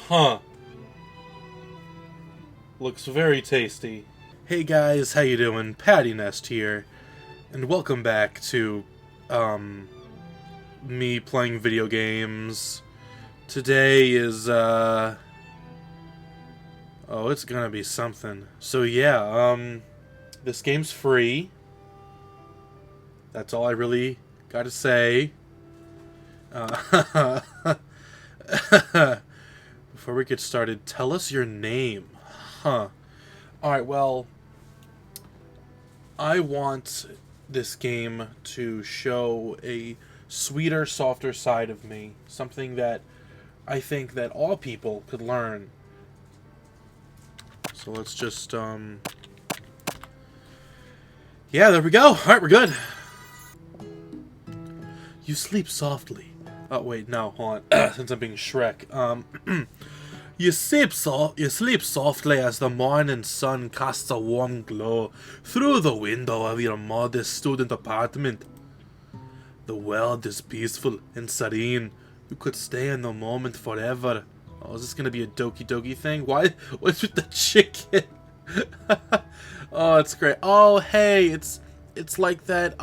Huh. Looks very tasty. Hey guys, how you doing? PattyNest here, and welcome back to, me playing video games. Today is, oh, it's gonna be something. So yeah, this game's free. That's all I really gotta say. Before we get started, tell us your name. Huh. Alright, well, I want this game to show a sweeter, softer side of me. Something that I think that all people could learn. So let's just, yeah, there we go. Alright, we're good. You sleep softly. Oh, wait, no, hold on. Since I'm being Shrek. You sleep softly as the morning sun casts a warm glow through the window of your modest student apartment. The world is peaceful and serene. You could stay in the moment forever. Oh, is this gonna be a Doki Doki thing? Why? What's with the chicken? Oh, it's great. Oh, hey, it's like that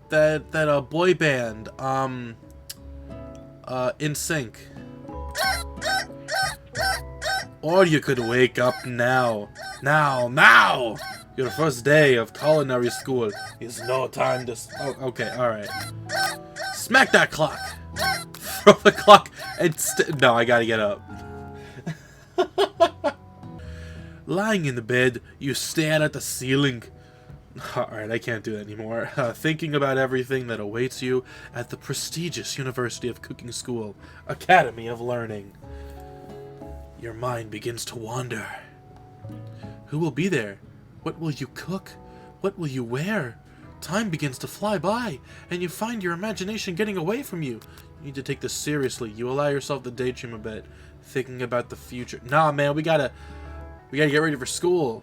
that boy band In Sync. Or you could wake up now. Now! Your first day of culinary school is no time to... Oh, okay, alright. Smack that clock! Throw the clock and no, I gotta get up. Lying in the bed, you stare at the ceiling. Alright, I can't do that anymore. Thinking about everything that awaits you at the prestigious University of Cooking School, Academy of Learning. Your mind begins to wander. Who will be there? What will you cook? What will you wear? Time begins to fly by, and you find your imagination getting away from you. You need to take this seriously. You allow yourself to daydream a bit, thinking about the future. Nah, man, we gotta get ready for school.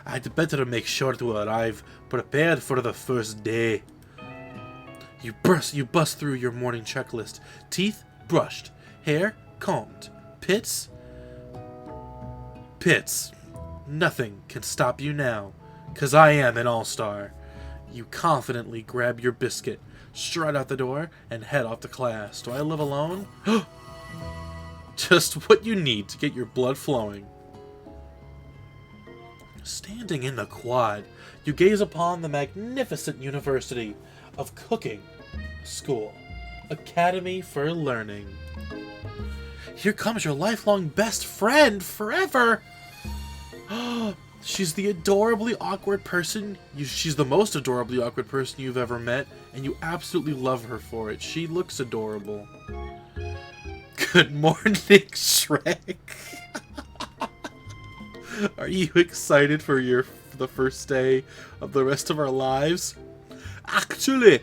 I had better make sure to arrive prepared for the first day. You bust through your morning checklist. Teeth brushed, hair combed, pits. Nothing can stop you now, 'cause I am an all-star. You confidently grab your biscuit, strut out the door, and head off to class. Do I live alone? Just what you need to get your blood flowing. Standing in the quad, you gaze upon the magnificent University of Cooking School, Academy for Learning. Here comes your lifelong best friend forever! She's the adorably awkward person. She's the most adorably awkward person you've ever met, and you absolutely love her for it. She looks adorable. Good morning, Shrek. Are you excited for the first day of the rest of our lives? Actually,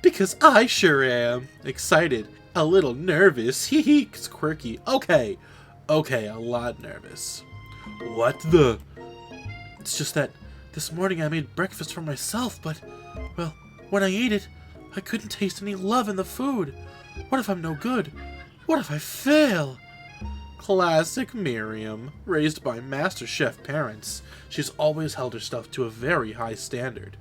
because I sure am. Excited. A little nervous. Hee it's quirky. Okay, a lot nervous. What the? It's just that this morning I made breakfast for myself, but, well, when I ate it, I couldn't taste any love in the food. What if I'm no good? What if I fail? Classic Miriam, raised by Master Chef parents. She's always held herself to a very high standard.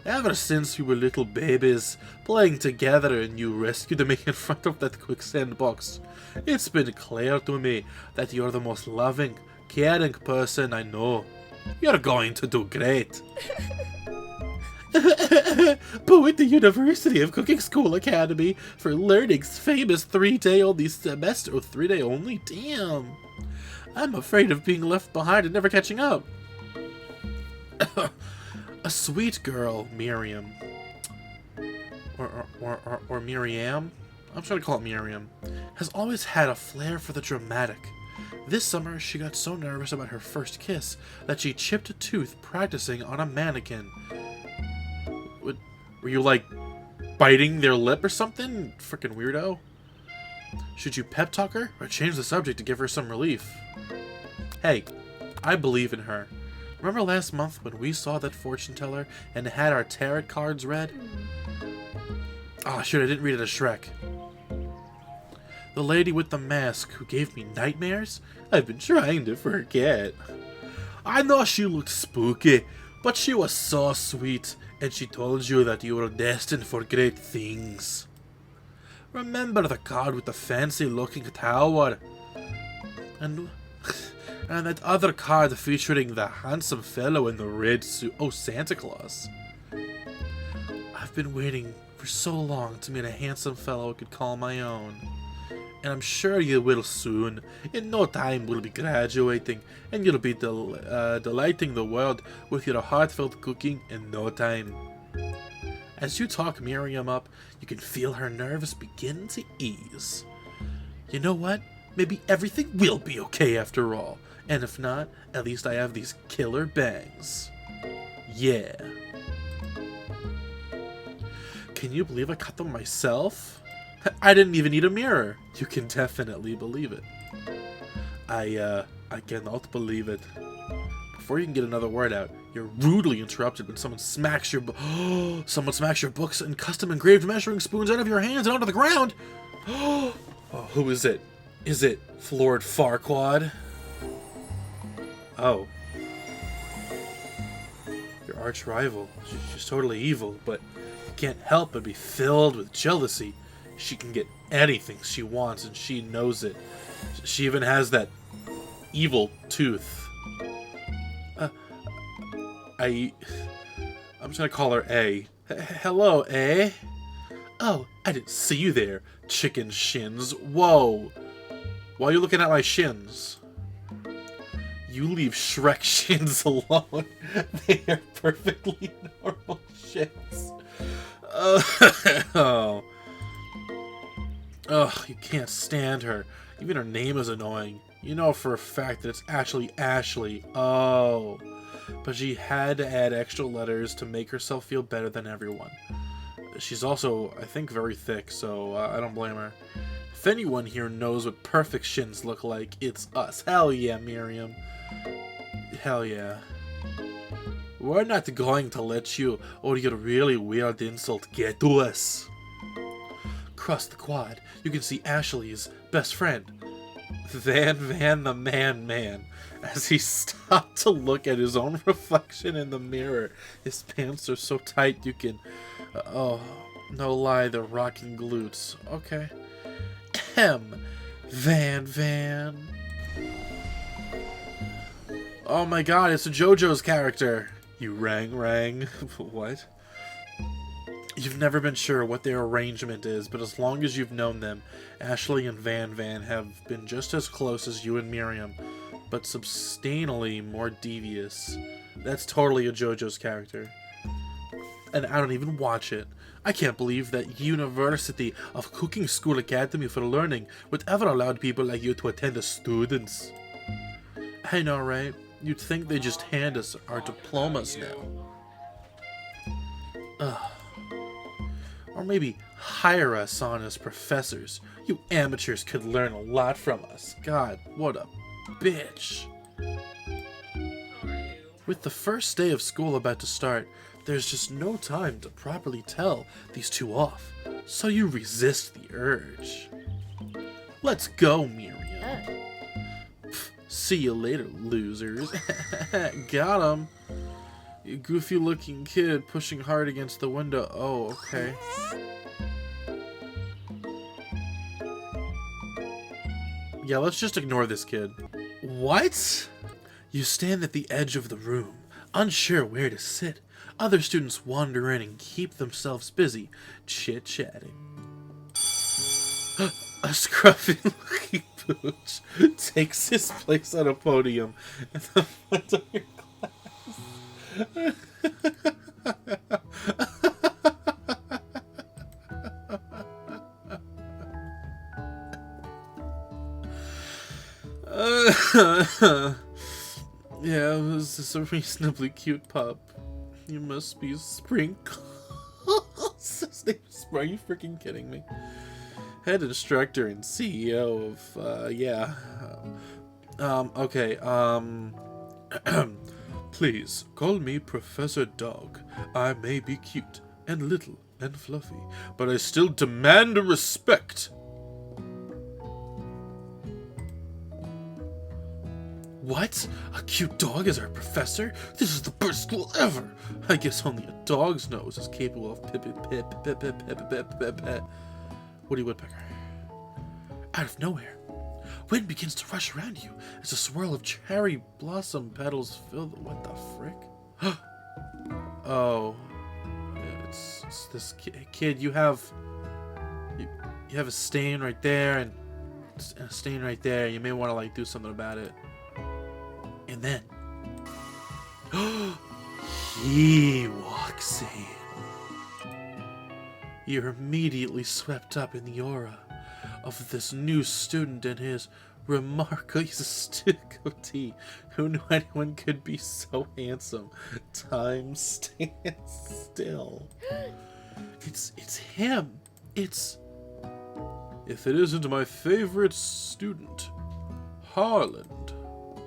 Ever since we were little babies, playing together and you rescued me in front of that quicksand box, it's been clear to me that you're the most loving, caring person I know. You're going to do great. But with the University of Cooking School Academy for Learning's famous 3-day only semester. Oh, 3-day only? Damn. I'm afraid of being left behind and never catching up. A sweet girl, Miriam. Or Miriam? I'm trying to call it Miriam. Has always had a flair for the dramatic. This summer, she got so nervous about her first kiss that she chipped a tooth practicing on a mannequin. Were you, like, biting their lip or something? Frickin' weirdo. Should you pep talk her or change the subject to give her some relief? Hey, I believe in her. Remember last month when we saw that fortune teller and had our tarot cards read? Oh, shoot, I didn't read it as Shrek. The lady with the mask who gave me nightmares? I've been trying to forget. I know she looked spooky, but she was so sweet, and she told you that you were destined for great things. Remember the card with the fancy-looking tower? And that other card featuring the handsome fellow in the red suit. Oh, Santa Claus. I've been waiting for so long to meet a handsome fellow I could call my own. And I'm sure you will soon. In no time we'll be graduating, and you'll be delighting the world with your heartfelt cooking in no time. As you talk Miriam up, you can feel her nerves begin to ease. You know what? Maybe everything will be okay after all. And if not, at least I have these killer bangs. Yeah. Can you believe I cut them myself? I didn't even need a mirror. You can definitely believe it. I cannot believe it. Before you can get another word out, you're rudely interrupted when someone smacks your books and custom engraved measuring spoons out of your hands and onto the ground. Oh, who is it? Is it Lord Farquaad? Oh. Your arch rival. She's totally evil, but you can't help but be filled with jealousy. She can get anything she wants, and she knows it. She even has that evil tooth. I'm just gonna call her A. Hello, A. Oh, I didn't see you there, chicken shins. Whoa. Why are you looking at my shins? You leave Shrek shins alone. They are perfectly normal shins. Oh. Ugh, you can't stand her. Even her name is annoying. You know for a fact that it's actually Ashley. Oh. But she had to add extra letters to make herself feel better than everyone. She's also, I think, very thick, so I don't blame her. If anyone here knows what perfect shins look like, it's us. Hell yeah, Miriam. Hell yeah. We're not going to let you or your really weird insult get to us. Across the quad, you can see Ashley's best friend, Van the Man. As he stopped to look at his own reflection in the mirror, his pants are so tight you can... oh, no lie, they're rocking glutes. Okay. Van. Oh my god, it's a JoJo's character. You rang. What? You've never been sure what their arrangement is, but as long as you've known them, Ashley and Van have been just as close as you and Miriam, but substantially more devious. That's totally a JoJo's character. And I don't even watch it. I can't believe that University of Cooking School Academy for Learning would ever allow people like you to attend as students. I know, right? You'd think they just hand us our diplomas now. Ugh. Or maybe hire us on as professors. You amateurs could learn a lot from us. God, what a bitch. With the first day of school about to start, there's just no time to properly tell these two off. So you resist the urge. Let's go, Miriam. Pff, see you later, losers. Got him. You goofy-looking kid pushing hard against the window. Oh, okay. Yeah, let's just ignore this kid. What? You stand at the edge of the room, unsure where to sit. Other students wander in and keep themselves busy, chit-chatting. A scruffy-looking pooch takes his place on a podium in the front of your yeah, was this a reasonably cute pup? You must be Sprinkles. His name's, are you freaking kidding me? Head instructor and CEO of, yeah. Okay, please, call me Professor Dog. I may be cute, and little, and fluffy, but I still demand respect. What? A cute dog is our professor? This is the best school ever! I guess only a dog's nose is capable of Woody Woodpecker. Out of nowhere, wind begins to rush around you as a swirl of cherry blossom petals fill the... What the frick? Oh. It's this kid. You have a stain right there and a stain right there. You may want to like do something about it. And then he walks in. You're immediately swept up in the aura of this new student and his remarkably stick goatee. Who knew anyone could be so handsome? Time stands still. It's him. It's... If it isn't my favorite student, Harland.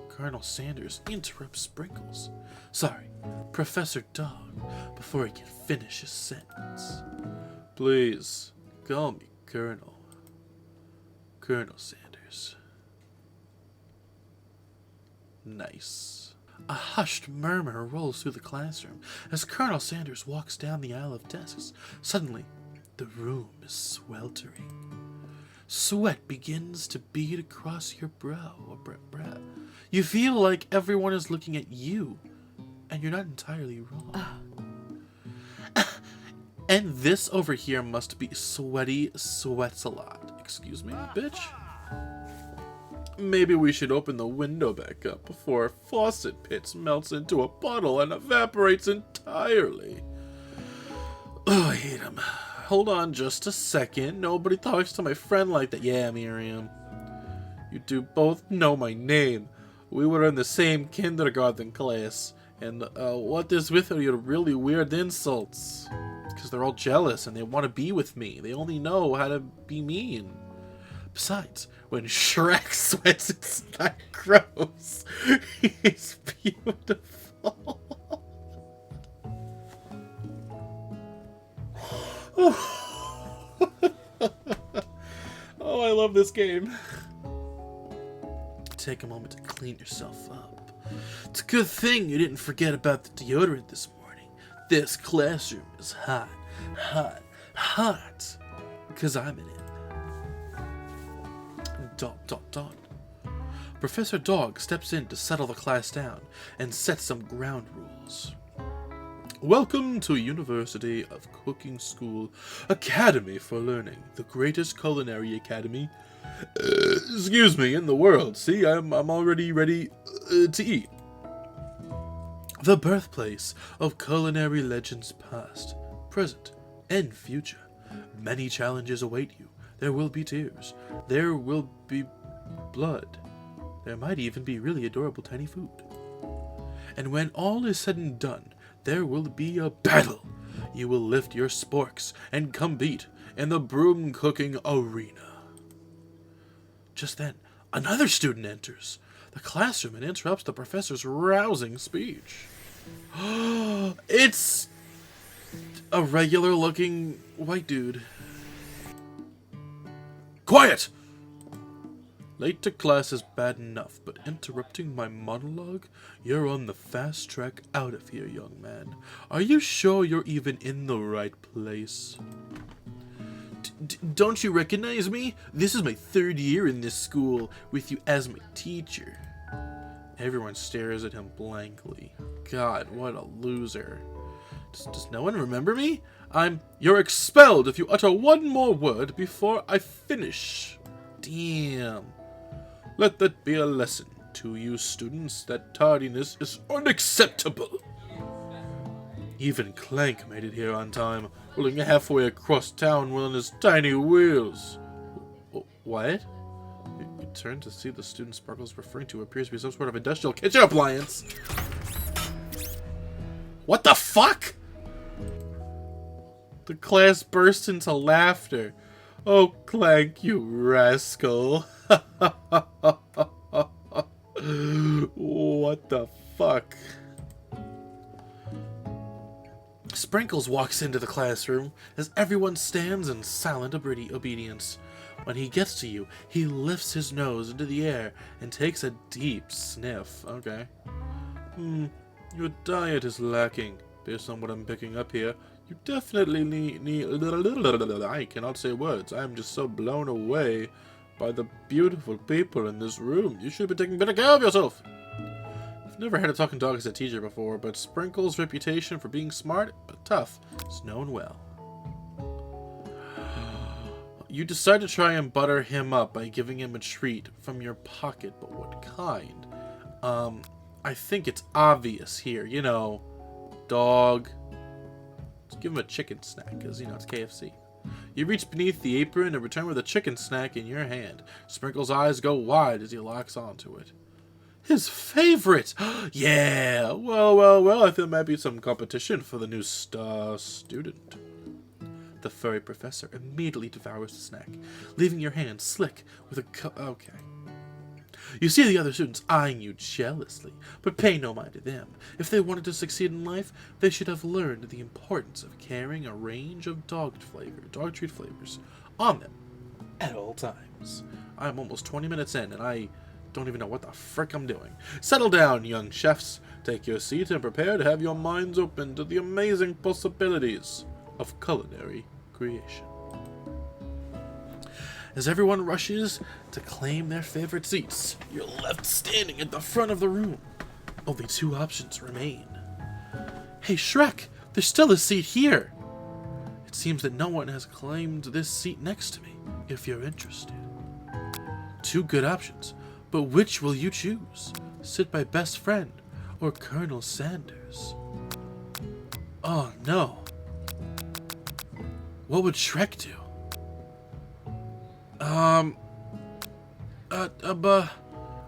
Colonel Sanders interrupts Sprinkles. Sorry, Professor Dog, before he can finish his sentence. Please, call me Colonel. Colonel Sanders. Nice. A hushed murmur rolls through the classroom as Colonel Sanders walks down the aisle of desks. Suddenly, the room is sweltering. Sweat begins to bead across your brow. You feel like everyone is looking at you, and you're not entirely wrong. And this over here must be Sweaty Sweats a Lot. Excuse me, bitch? Maybe we should open the window back up before Faucet Pits melts into a puddle and evaporates entirely. Oh, I hate him. Hold on just a second. Nobody talks to my friend like that. Yeah, Miriam. You two both know my name. We were in the same kindergarten class. And what is with your really weird insults? Because they're all jealous and they want to be with me. They only know how to be mean. Besides, when Shrek sweats, it's not gross. It's beautiful. Oh, I love this game. Take a moment to clean yourself up. It's a good thing you didn't forget about the deodorant this morning. This classroom is hot, hot, hot. Because I'm in it. Dot. Professor Dog steps in to settle the class down and set some ground rules. Welcome to University of Cooking School Academy for Learning, the greatest culinary academy, in the world. See, I'm already ready to eat. The birthplace of culinary legends past, present, and future. Many challenges await you. There will be tears. There will be blood. There might even be really adorable tiny food. And when all is said and done, there will be a battle. You will lift your sporks and compete in the broom cooking arena. Just then, another student enters the classroom and interrupts the professor's rousing speech. It's a regular-looking white dude. Quiet! Late to class is bad enough, but interrupting my monologue? You're on the fast track out of here, young man. Are you sure you're even in the right place? Don't you recognize me? This is my third year in this school, with you as my teacher. Everyone stares at him blankly. God, what a loser. Does no one remember me? You're expelled if you utter one more word before I finish. Damn. Let that be a lesson to you students that tardiness is unacceptable. Even Clank made it here on time, rolling halfway across town on his tiny wheels. What? You turn to see the student Sparkles referring to appears to be some sort of industrial kitchen appliance. What the fuck? The class burst into laughter. Oh, Clank, you rascal. What the fuck? Sprinkles walks into the classroom as everyone stands in silent obedience. When he gets to you, he lifts his nose into the air and takes a deep sniff. Okay. Your diet is lacking, based on what I'm picking up here. You definitely need I cannot say words. I am just so blown away by the beautiful people in this room. You should be taking better care of yourself. I've never had a talking dog as a teacher before, but Sprinkle's reputation for being smart but tough is known well. You decide to try and butter him up by giving him a treat from your pocket, but what kind? I think it's obvious here. You know, dog. Let's give him a chicken snack, because, you know, it's KFC. You reach beneath the apron and return with a chicken snack in your hand. Sprinkle's eyes go wide as he locks onto it. His favorite! Yeah! Well, I think there might be some competition for the new star student. The furry professor immediately devours the snack, leaving your hand slick with a okay. You see the other students eyeing you jealously, but pay no mind to them. If they wanted to succeed in life, they should have learned the importance of carrying a range of dog treat flavors on them at all times. I'm almost 20 minutes in, and I don't even know what the frick I'm doing. Settle down, young chefs. Take your seat and prepare to have your minds open to the amazing possibilities of culinary creation. As everyone rushes to claim their favorite seats, you're left standing at the front of the room. Only 2 options remain. Hey Shrek, there's still a seat here. It seems that no one has claimed this seat next to me, if you're interested. 2 good options, but which will you choose? Sit by best friend or Colonel Sanders? Oh no. What would Shrek do?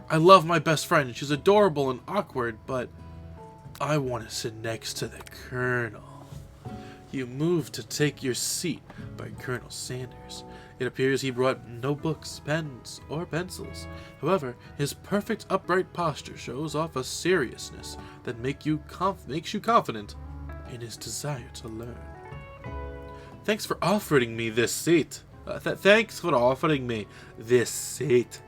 I love my best friend. She's adorable and awkward, but I want to sit next to the Colonel. You move to take your seat by Colonel Sanders. It appears he brought no books, pens, or pencils. However, his perfect upright posture shows off a seriousness that makes you confident in his desire to learn. Thanks for offering me this seat. Thanks for offering me this seat.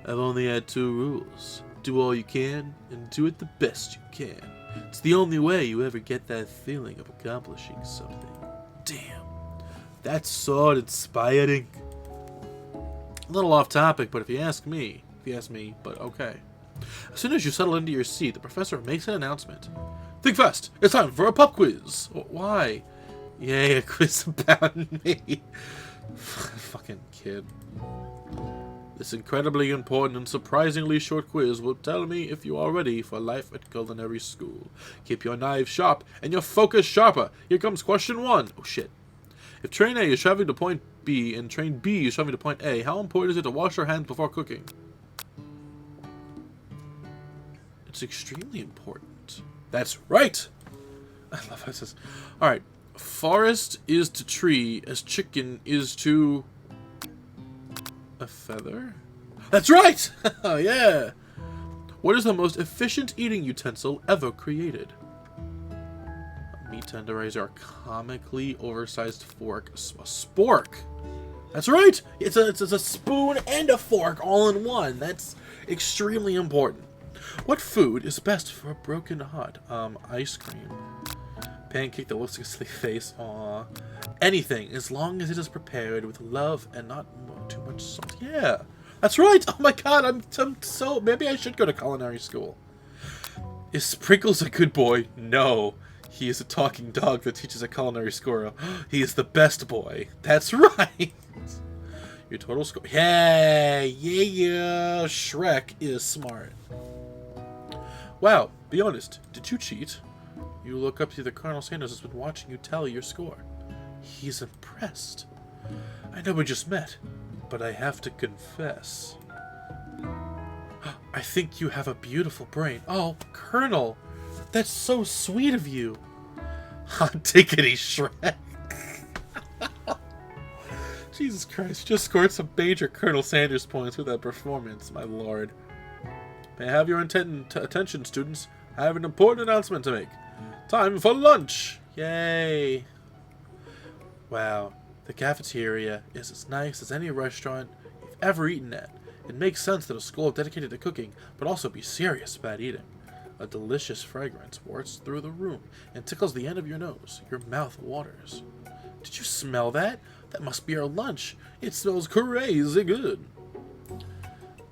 I've only had 2 rules. Do all you can, and do it the best you can. It's the only way you ever get that feeling of accomplishing something. Damn. That's so inspiring. A little off topic, but if you ask me, but okay. As soon as you settle into your seat, the professor makes an announcement. Think fast! It's time for a pop quiz! Why? Yay, a quiz about me. Fucking kid. This incredibly important and surprisingly short quiz will tell me if you are ready for life at culinary school. Keep your knives sharp and your focus sharper. Here comes question 1. Oh shit. If train A is traveling to point B and train B is traveling to point A, how important is it to wash your hands before cooking? It's extremely important. That's right! I love how it says. Alright. Forest is to tree as chicken is to a feather? That's right! Oh, yeah! What is the most efficient eating utensil ever created? A meat tenderizer, a comically oversized fork, a spork. That's right! It's a spoon and a fork all in one. That's extremely important. What food is best for a broken heart? Ice cream. Pancake that looks like a silly face. Aw. Anything, as long as it is prepared with love and not too much salt. Yeah, that's right. Oh my god, I'm so... Maybe I should go to culinary school. Is Sprinkles a good boy? No. He is a talking dog that teaches at culinary school. He is the best boy. That's right. Your total score. Yeah. Shrek is smart. Wow, be honest. Did you cheat? You look up to the Colonel Sanders has been watching you tally your score. He's impressed. I know we just met, but I have to confess. I think you have a beautiful brain. Oh, Colonel, that's so sweet of you. Hot diggity Shrek. Jesus Christ, you just scored some major Colonel Sanders points with that performance, my lord. May I have your attention, students? I have an important announcement to make. Time for lunch! Yay! Wow, The cafeteria is as nice as any restaurant you've ever eaten at. It makes sense that a school dedicated to cooking would also be serious about eating. A delicious fragrance warts through the room and tickles the end of your nose. Your mouth waters. Did you smell that? That must be our lunch. It smells crazy good.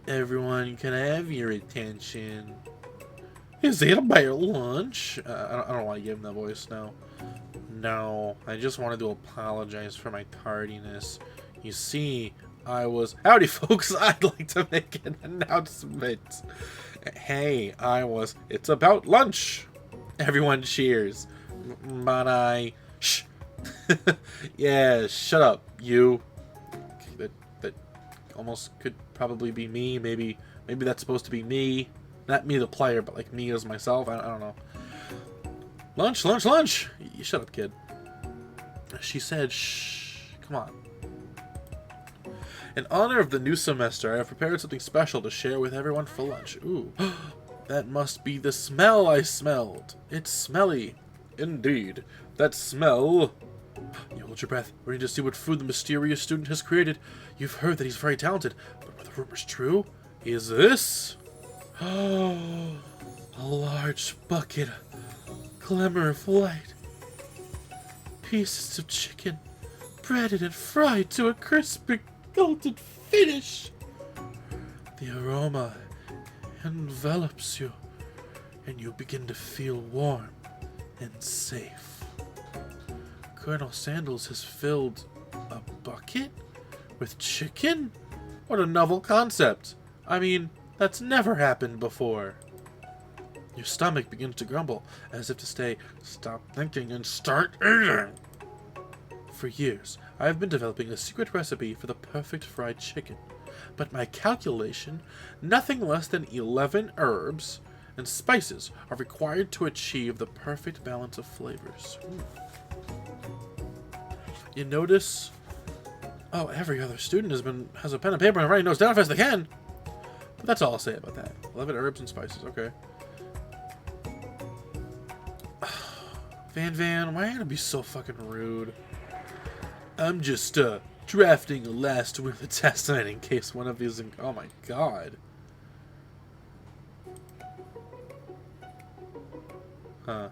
Everyone can have your attention. Is it about lunch? I don't want to give him that voice now. No, I just wanted to apologize for my tardiness. You see, Howdy, folks, I'd like to make an announcement. Hey, it's about lunch. Everyone cheers. But shh. Yeah, shut up, you. That almost could probably be me. Maybe that's supposed to be me. Not me the player, but like me as myself. I don't know. Lunch. You shut up, kid. She said, shh. Come on. In honor of the new semester, I have prepared something special to share with everyone for lunch. Ooh, that must be the smell I smelled. It's smelly. Indeed. That smell. You hold your breath. We need to see what food the mysterious student has created. You've heard that he's very talented, but were the rumors true? Is this? Oh, a large bucket. Glimmer of light. Pieces of chicken, breaded and fried to a crispy golden finish. The aroma envelops you, and you begin to feel warm and safe. Colonel Sandals has filled a bucket with chicken? What a novel concept. I mean, that's never happened before. Your stomach begins to grumble, as if to say, stop thinking and start eating. For years, I have been developing a secret recipe for the perfect fried chicken. But my calculation, nothing less than 11 herbs and spices are required to achieve the perfect balance of flavors. You notice? Oh, every other student has a pen and paper and writing notes down as fast as they can. But that's all I'll say about that. 11 herbs and spices, okay. Van, why are you gonna be so fucking rude? I'm just, drafting a last will of testament in case one of these... Oh my god. Huh.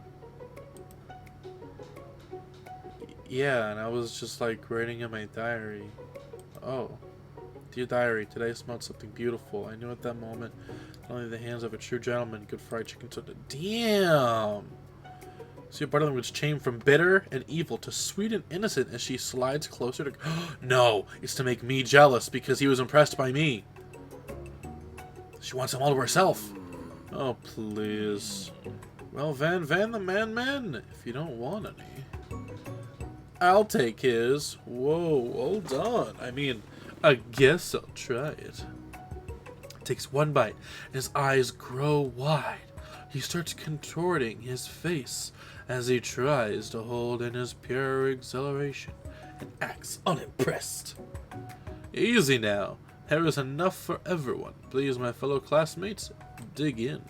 Yeah, and I was just, like, writing in my diary. Oh. Dear diary, today I smelled something beautiful. I knew at that moment, only the hands of a true gentleman could fry chicken so... Damn! So your body language changed from bitter and evil to sweet and innocent as she slides closer to... No! It's to make me jealous because he was impressed by me. She wants him all to herself. Oh, please. Well, Van the man, if you don't want any. I'll take his. Whoa, hold on. I mean, I guess I'll try it. Takes one bite, and his eyes grow wide. He starts contorting his face as he tries to hold in his pure exhilaration and acts unimpressed. Easy now. There is enough for everyone. Please, my fellow classmates, dig in.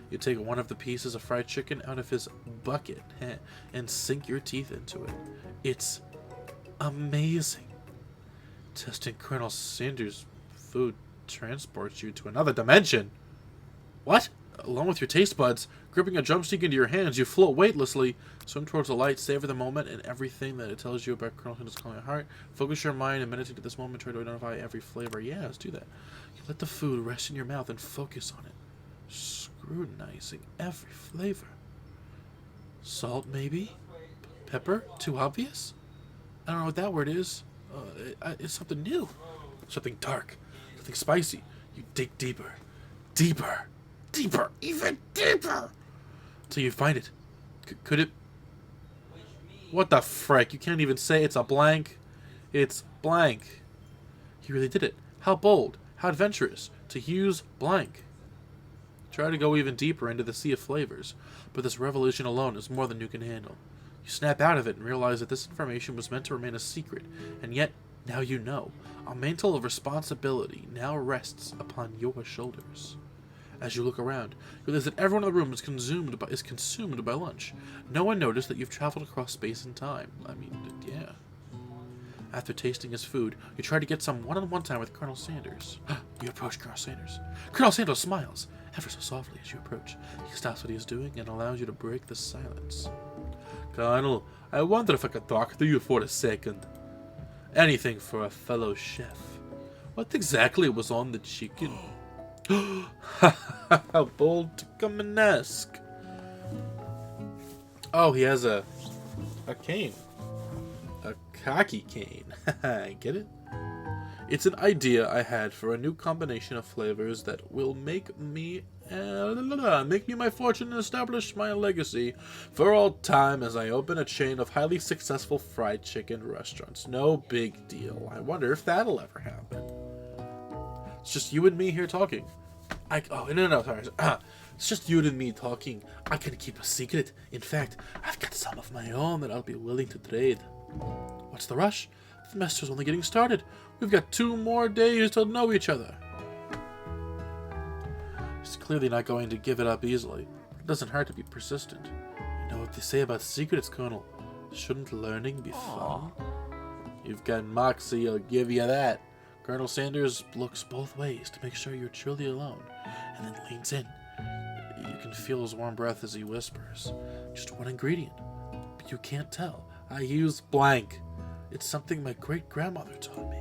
You take one of the pieces of fried chicken out of his bucket and sink your teeth into it. It's amazing. Testing Colonel Sanders' food transports you to another dimension. What? Along with your taste buds, gripping a drumstick into your hands, you float weightlessly, swim towards the light, savor the moment and everything that it tells you about Colonel Sanders' calling heart. Focus your mind and meditate at this moment, try to identify every flavor. Yeah, let's do that. You let the food rest in your mouth and focus on it, scrutinizing every flavor. Salt, maybe? Pepper? Too obvious? I don't know what that word is. It's something new. Something dark. Something spicy. You dig deeper. Deeper. Deeper. Even deeper. Till you find it. Could it... What the frick? You can't even say it's a blank. It's blank. He really did it. How bold. How adventurous. To use blank. Try to go even deeper into the sea of flavors. But this revelation alone is more than you can handle. You snap out of it and realize that this information was meant to remain a secret. And yet, now you know. A mantle of responsibility now rests upon your shoulders. As you look around, you realize that everyone in the room is consumed by lunch. No one noticed that you've traveled across space and time. I mean, yeah. After tasting his food, you try to get some one-on-one time with Colonel Sanders. You approach Colonel Sanders. Colonel Sanders smiles, ever so softly as you approach. He stops what he is doing and allows you to break the silence. Colonel, I wonder if I could talk to you for a second. Anything for a fellow chef. What exactly was on the chicken? How bold PattyNest. Oh, he has a cane. A cocky cane. Get it? It's an idea I had for a new combination of flavors that will make me my fortune and establish my legacy for all time as I open a chain of highly successful fried chicken restaurants. No big deal. I wonder if that'll ever happen. It's just you and me here talking. Sorry. It's just you and me talking. I can keep a secret. In fact, I've got some of my own that I'll be willing to trade. What's the rush? The semester's only getting started. We've got 2 more days to know each other. He's clearly not going to give it up easily. It doesn't hurt to be persistent. You know what they say about secrets, Colonel. Shouldn't learning be fun? You've got moxie, I'll give you that. Colonel Sanders looks both ways to make sure you're truly alone, and then leans in. You can feel his warm breath as he whispers. Just one ingredient, but you can't tell. I use blank. It's something my great-grandmother taught me.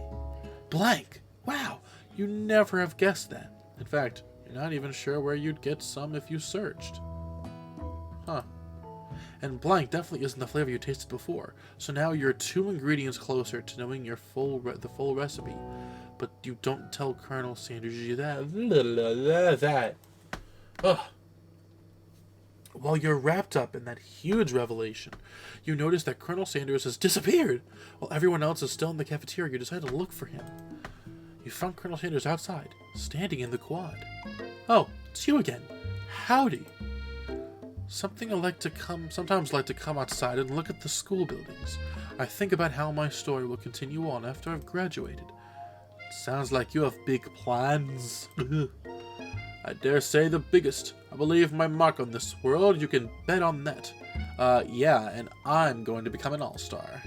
Blank! Wow, you never have guessed that. In fact, you're not even sure where you'd get some if you searched. Huh. And blank definitely isn't the flavor you tasted before, so now you're 2 ingredients closer to knowing the full recipe. But you don't tell Colonel Sanders that. Ugh. While you're wrapped up in that huge revelation, you notice that Colonel Sanders has disappeared. While everyone else is still in the cafeteria, you decide to look for him. You found Colonel Sanders outside, standing in the quad. Oh, it's you again. Howdy. Sometimes like to come outside and look at the school buildings. I think about how my story will continue on after I've graduated. It sounds like you have big plans. I dare say the biggest. I believe my mark on this world. You can bet on that. Yeah, and I'm going to become an all-star.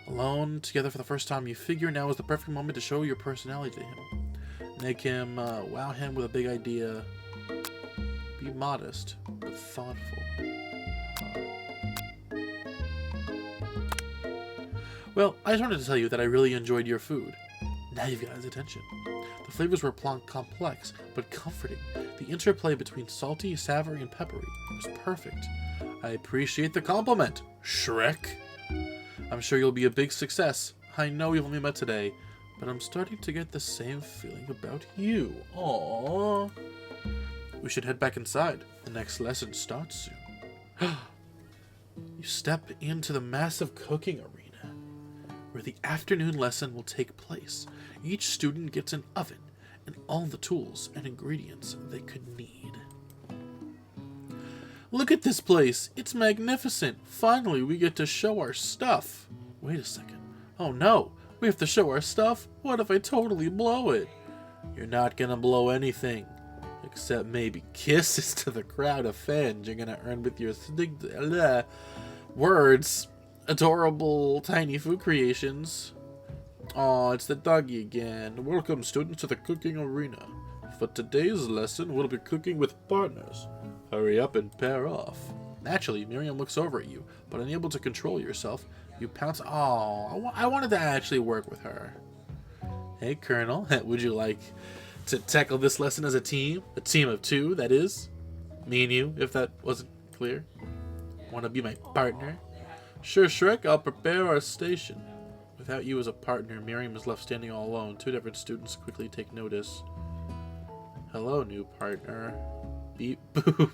Alone, together for the first time, you figure now is the perfect moment to show your personality to him. Make him, wow him with a big idea. Be modest, but thoughtful. Well, I just wanted to tell you that I really enjoyed your food. Now you've got his attention. The flavors were complex, but comforting. The interplay between salty, savory, and peppery was perfect. I appreciate the compliment, Shrek. I'm sure you'll be a big success. I know we've only met today, but I'm starting to get the same feeling about you. Aww. We should head back inside. The next lesson starts soon. You step into the massive cooking arena, where the afternoon lesson will take place. Each student gets an oven and all the tools and ingredients they could need. Look at this place. It's magnificent. Finally, we get to show our stuff. Wait a second. Oh no, we have to show our stuff? What if I totally blow it? You're not gonna blow anything. Except maybe kisses to the crowd of fans you're gonna earn with your words. Adorable tiny food creations. Aw, it's the doggy again. Welcome, students, to the cooking arena. For today's lesson, we'll be cooking with partners. Hurry up and pair off. Naturally, Miriam looks over at you, but unable to control yourself, you pounce. Oh, I wanted to actually work with her. Hey, Colonel, would you like to tackle this lesson as a team? A team of 2, that is. Me and you, if that wasn't clear. Want to be my partner? Sure, Shrek, I'll prepare our station. Without you as a partner, Miriam is left standing all alone. 2 different students quickly take notice. Hello, new partner. Beep boop.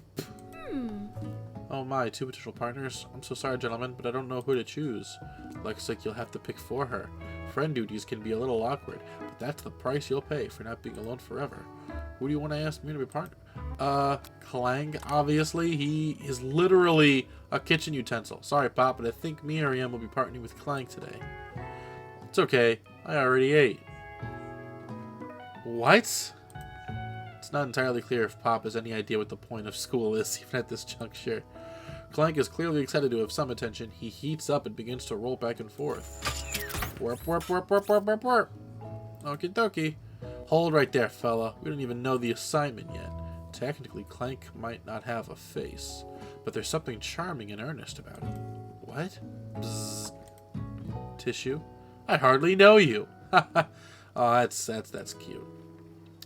Oh my, 2 potential partners? I'm so sorry, gentlemen, but I don't know who to choose. Looks like you'll have to pick for her. Friend duties can be a little awkward, but that's the price you'll pay for not being alone forever. Who do you want to ask me to be partner? Clang, obviously. He is literally a kitchen utensil. Sorry, Pop, but I think Miriam will be partnering with Clang today. It's okay. I already ate. What? It's not entirely clear if Pop has any idea what the point of school is, even at this juncture. Clank is clearly excited to have some attention. He heats up and begins to roll back and forth. Warp, warp, warp, warp, warp, warp, warp. Okie dokie. Hold right there, fella. We don't even know the assignment yet. Technically, Clank might not have a face, but there's something charming and earnest about him. What? Bzzz. Tissue? I hardly know you. Oh, that's cute.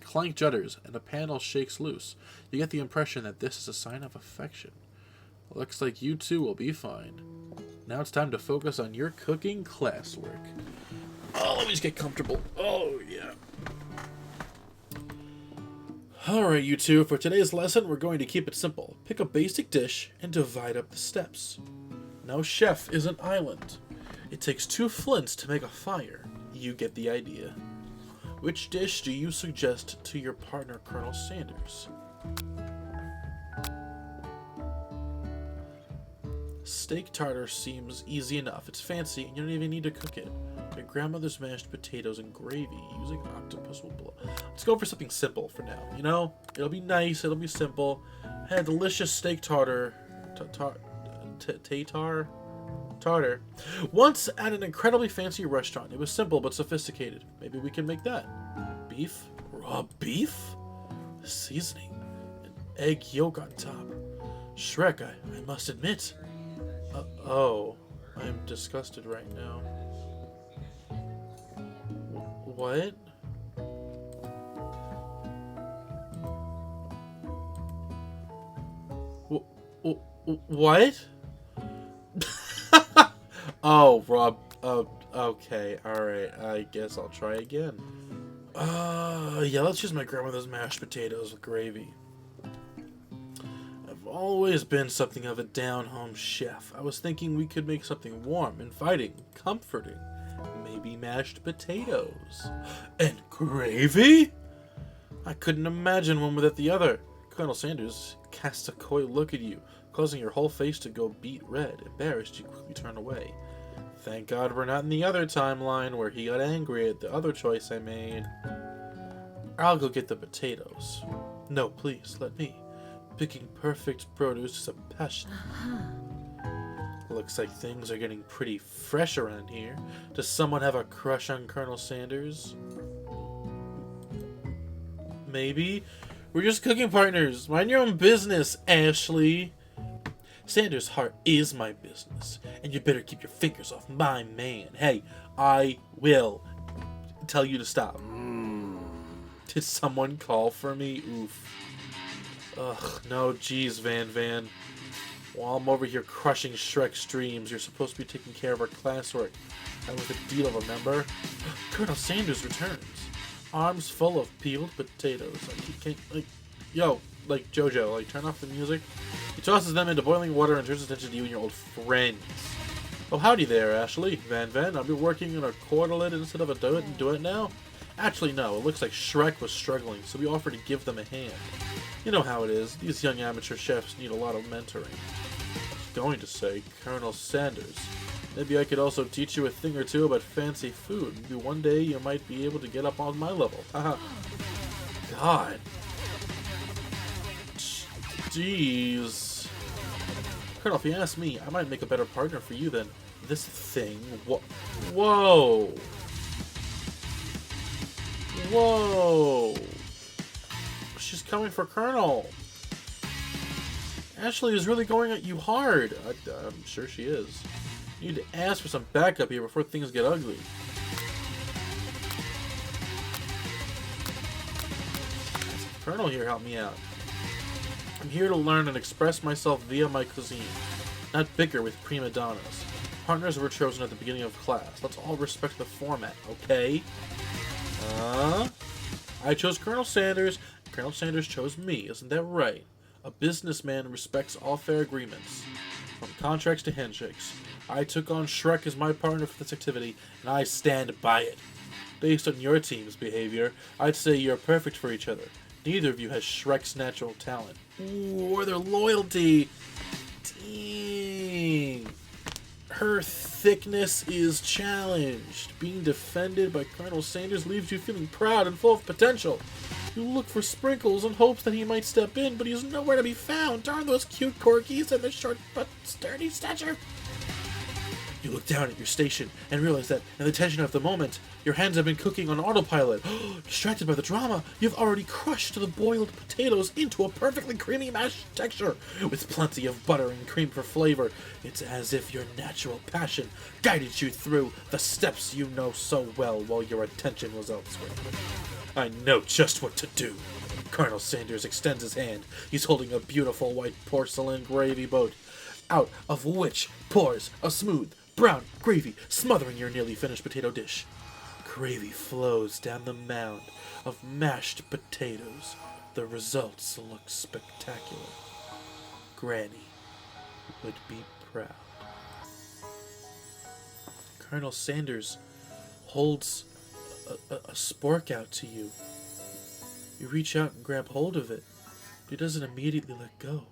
Clank judders, and the panel shakes loose. You get the impression that this is a sign of affection. Looks like you two will be fine. Now it's time to focus on your cooking classwork. Oh, let me just get comfortable. Oh, yeah. Alright, you two, for today's lesson, we're going to keep it simple. Pick a basic dish and divide up the steps. Now, chef is an island. It takes 2 flints to make a fire. You get the idea. Which dish do you suggest to your partner, Colonel Sanders? Steak tartare seems easy enough. It's fancy, and you don't even need to cook it. Your grandmother's mashed potatoes and gravy using octopus will blow. Let's go for something simple for now. You know, it'll be nice. It'll be simple. I had delicious steak tartare once at an incredibly fancy restaurant. It was simple but sophisticated. Maybe we can make that. Beef, raw beef, seasoning, and egg yolk on top. Shrek, I must admit. Oh, I am disgusted right now. What? What? Oh, Rob. Okay. Alright. I guess I'll try again. Yeah, let's use my grandmother's mashed potatoes with gravy. I've always been something of a down-home chef. I was thinking we could make something warm, inviting, comforting. Maybe mashed potatoes. And gravy? I couldn't imagine one without the other. Colonel Sanders casts a coy look at you, causing your whole face to go beet red. Embarrassed, you quickly turn away. Thank God we're not in the other timeline where he got angry at the other choice I made. I'll go get the potatoes. No, please, let me. Picking perfect produce is a passion. Looks like things are getting pretty fresh around here. Does someone have a crush on Colonel Sanders? Maybe. We're just cooking partners. Mind your own business, Ashley. Sanders' heart is my business, and you better keep your fingers off my man. Hey, I will tell you to stop. Did someone call for me? Oof. Ugh, no, geez, Van. While I'm over here crushing Shrek's dreams, you're supposed to be taking care of our classwork. That was the deal, remember? Colonel Sanders returns. Arms full of peeled potatoes. Like Jojo, turn off the music. He tosses them into boiling water and turns his attention to you and your old friends. Oh, howdy there, Ashley. Van, I'll be working in a quarterlet instead of a duet now? Actually, no. It looks like Shrek was struggling, so we offered to give them a hand. You know how it is. These young amateur chefs need a lot of mentoring. I was going to say Colonel Sanders. Maybe I could also teach you a thing or two about fancy food. Maybe one day you might be able to get up on my level. Haha. God. Jeez. Colonel, if you ask me, I might make a better partner for you than this thing. Whoa. Whoa. She's coming for Colonel. Ashley is really going at you hard. I'm sure she is. You need to ask for some backup here before things get ugly. Colonel here, help me out. I'm here to learn and express myself via my cuisine, not bicker with prima donnas. Partners were chosen at the beginning of class. Let's all respect the format, okay? I chose Colonel Sanders, and Colonel Sanders chose me. Isn't that right? A businessman respects all fair agreements, from contracts to handshakes. I took on Shrek as my partner for this activity, and I stand by it. Based on your team's behavior, I'd say you're perfect for each other. Neither of you has Shrek's natural talent. Ooh, or their loyalty. Dang. Her thickness is challenged. Being defended by Colonel Sanders leaves you feeling proud and full of potential. You look for Sprinkles in hopes that he might step in, but he's nowhere to be found. Darn those cute corgis and the short but sturdy stature. You look down at your station and realize that, in the tension of the moment, your hands have been cooking on autopilot. Distracted by the drama, you've already crushed the boiled potatoes into a perfectly creamy mashed texture, with plenty of butter and cream for flavor. It's as if your natural passion guided you through the steps you know so well while your attention was elsewhere. I know just what to do. Colonel Sanders extends his hand. He's holding a beautiful white porcelain gravy boat, out of which pours a smooth, brown gravy, smothering your nearly finished potato dish. Gravy flows down the mound of mashed potatoes. The results look spectacular. Granny would be proud. Colonel Sanders holds a spork out to you. You reach out and grab hold of it, but he doesn't immediately let go.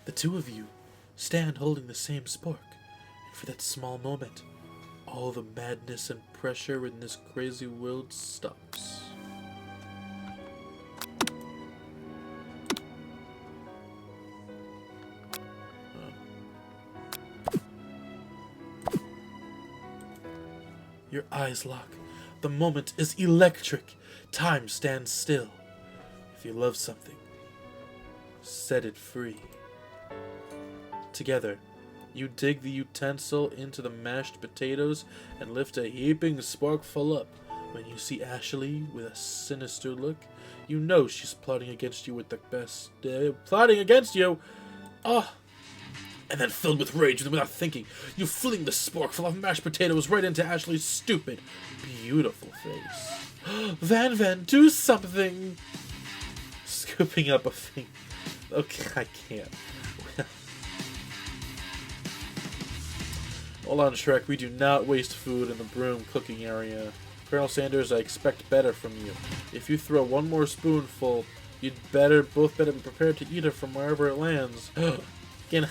The two of you stand holding the same spork, and for that small moment, all the madness and pressure in this crazy world stops. Your eyes lock. The moment is electric. Time stands still. If you love something, set it free. Together, you dig the utensil into the mashed potatoes and lift a heaping sporkful up. When you see Ashley with a sinister look, you know she's plotting against you with the best... plotting against you! Ah! And then, filled with rage without thinking, you fling the sporkful of mashed potatoes right into Ashley's stupid, beautiful face. Van, do something! Scooping up a thing. Okay, I can't. Hold on, Shrek. We do not waste food in the broom cooking area. Colonel Sanders, I expect better from you. If you throw one more spoonful, you'd both better be prepared to eat it from wherever it lands. Again.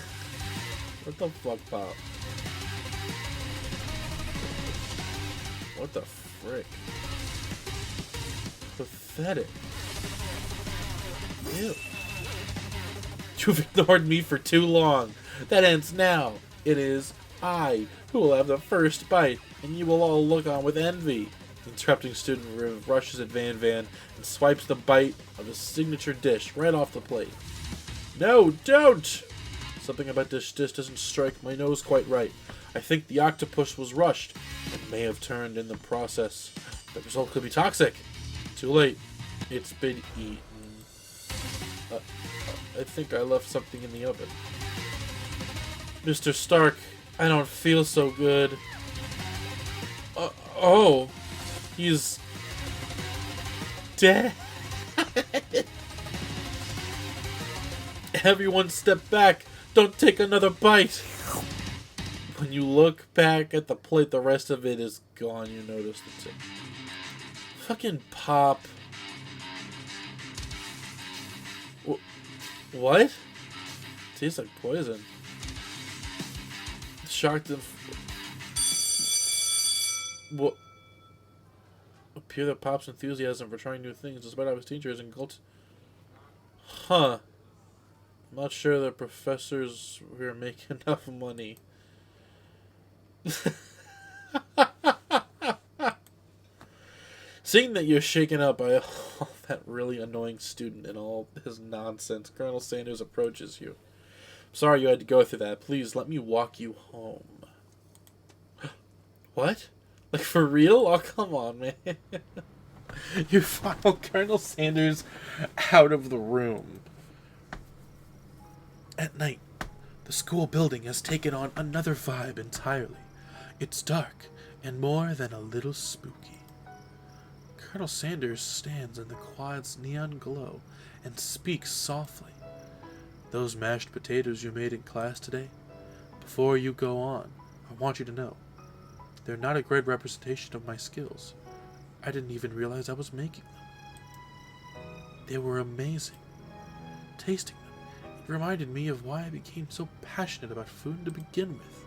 What the fuck, Pop? What the frick? Pathetic. Ew. You've ignored me for too long. That ends now. It is I who will have the first bite, and you will all look on with envy. The interrupting student rushes at Van and swipes the bite of his signature dish right off the plate. No, don't! Something about this dish doesn't strike my nose quite right. I think the octopus was rushed and may have turned in the process. The result could be toxic. Too late. It's been eaten. I think I left something in the oven. Mr. Stark, I don't feel so good. Oh. He's dead. Everyone step back. Don't take another bite. When you look back at the plate, the rest of it is gone. You notice the tip. Fucking Pop. What? Tastes like poison. Shocked and... What? Appear that Pop's enthusiasm for trying new things, despite how his teacher is engulfed. Huh. I'm not sure the professors were making enough money. Seeing that you're shaken up by all that really annoying student and all his nonsense, Colonel Sanders approaches you. Sorry you had to go through that. Please, let me walk you home. What? Like, for real? Oh, come on, man. You follow Colonel Sanders out of the room. At night, the school building has taken on another vibe entirely. It's dark and more than a little spooky. Colonel Sanders stands in the quad's neon glow and speaks softly. Those mashed potatoes you made in class today, before you go on, I want you to know, they're not a great representation of my skills. I didn't even realize I was making them. They were amazing. Tasting them, it reminded me of why I became so passionate about food to begin with.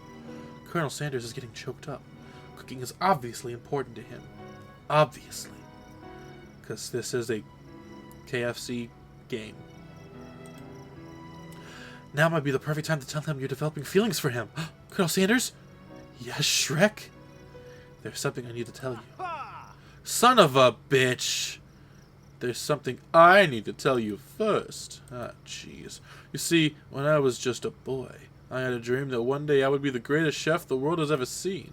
Colonel Sanders is getting choked up. Cooking is obviously important to him. Obviously. Because this is a KFC game. Now might be the perfect time to tell him you're developing feelings for him. Colonel Sanders, Yes, Shrek? There's something I need to tell you. Son of a bitch! There's something I need to tell you first. Ah, jeez. You see, when I was just a boy, I had a dream that one day I would be the greatest chef the world has ever seen.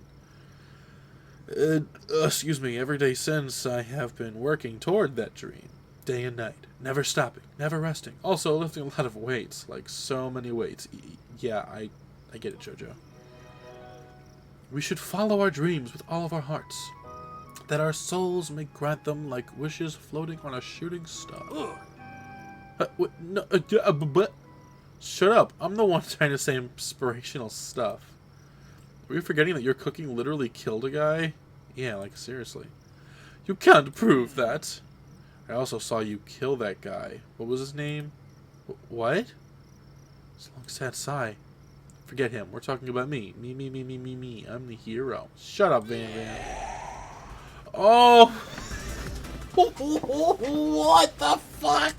Excuse me, every day since I have been working toward that dream. Day and night. Never stopping. Never resting. Also lifting a lot of weights. Like so many weights. Yeah, I get it, Jojo. We should follow our dreams with all of our hearts, that our souls may grant them like wishes floating on a shooting star. No, but shut up. I'm the one trying to say inspirational stuff. Were you forgetting that your cooking literally killed a guy? Yeah, like seriously. You can't prove that. I also saw you kill that guy. What was his name? What? It's a long sad sigh. Forget him. We're talking about me. Me. I'm the hero. Shut up, Van Van. Oh! What the fuck?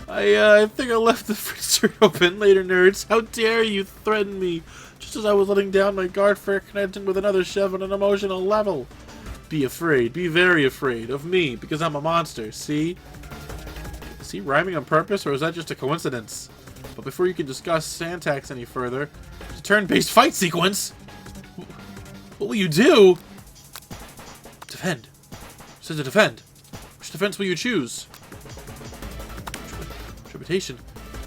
I think I left the freezer open later, nerds. How dare you threaten me just as I was letting down my guard for connecting with another chef on an emotional level. Be afraid. Be very afraid of me because I'm a monster, see? Is he rhyming on purpose, or is that just a coincidence? But before you can discuss Santax any further, it's a turn-based fight sequence! What will you do? Defend. It says to defend. Which defense will you choose? Trepidation.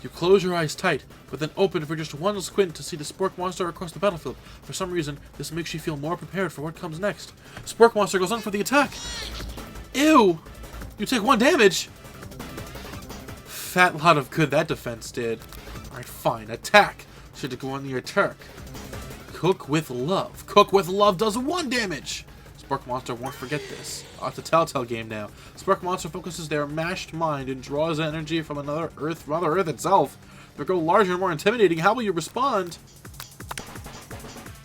You close your eyes tight, but then open for just one squint to see the Spork Monster across the battlefield. For some reason, this makes you feel more prepared for what comes next. Spork Monster goes on for the attack. Ew! You take 1 damage! Fat lot of good that defense did. Alright, fine. Attack. Should go on the attack. Cook with love. Cook with love does 1 damage! Spork Monster won't forget this. Oh, it's a Telltale game now. Spork Monster focuses their mashed mind and draws energy from Mother Earth itself. They grow larger and more intimidating. How will you respond?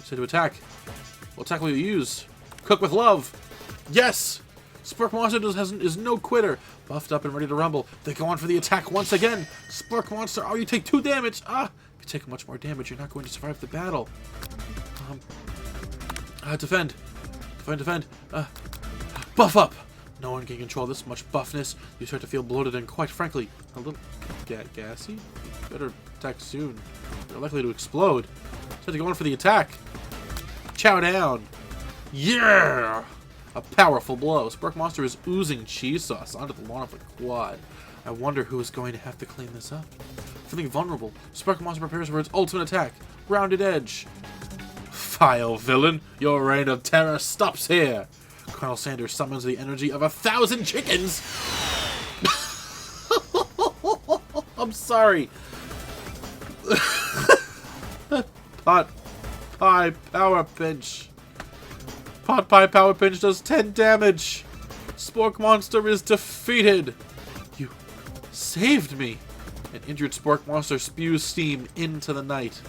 Say to attack. What attack will you use? Cook with love. Yes! Spork Monster is no quitter. Buffed up and ready to rumble. They go on for the attack once again. Spork Monster, oh, you take 2 damage. Ah! If you take much more damage, you're not going to survive the battle. Defend. Defend. Buff up. No one can control this much buffness. You start to feel bloated and, quite frankly, a little gassy. You better attack soon. You're likely to explode. So to go on for the attack. Chow down. Yeah! A powerful blow. Spork Monster is oozing cheese sauce onto the lawn of the quad. I wonder who is going to have to clean this up. Feeling vulnerable, Spork Monster prepares for its ultimate attack. Rounded edge. Vile villain, your reign of terror stops here. Colonel Sanders summons the energy of 1,000 chickens. I'm sorry. Pot pie power pinch. Pot pie power pinch does 10 damage. Spork Monster is defeated. You saved me. An injured Spork Monster spews steam into the night.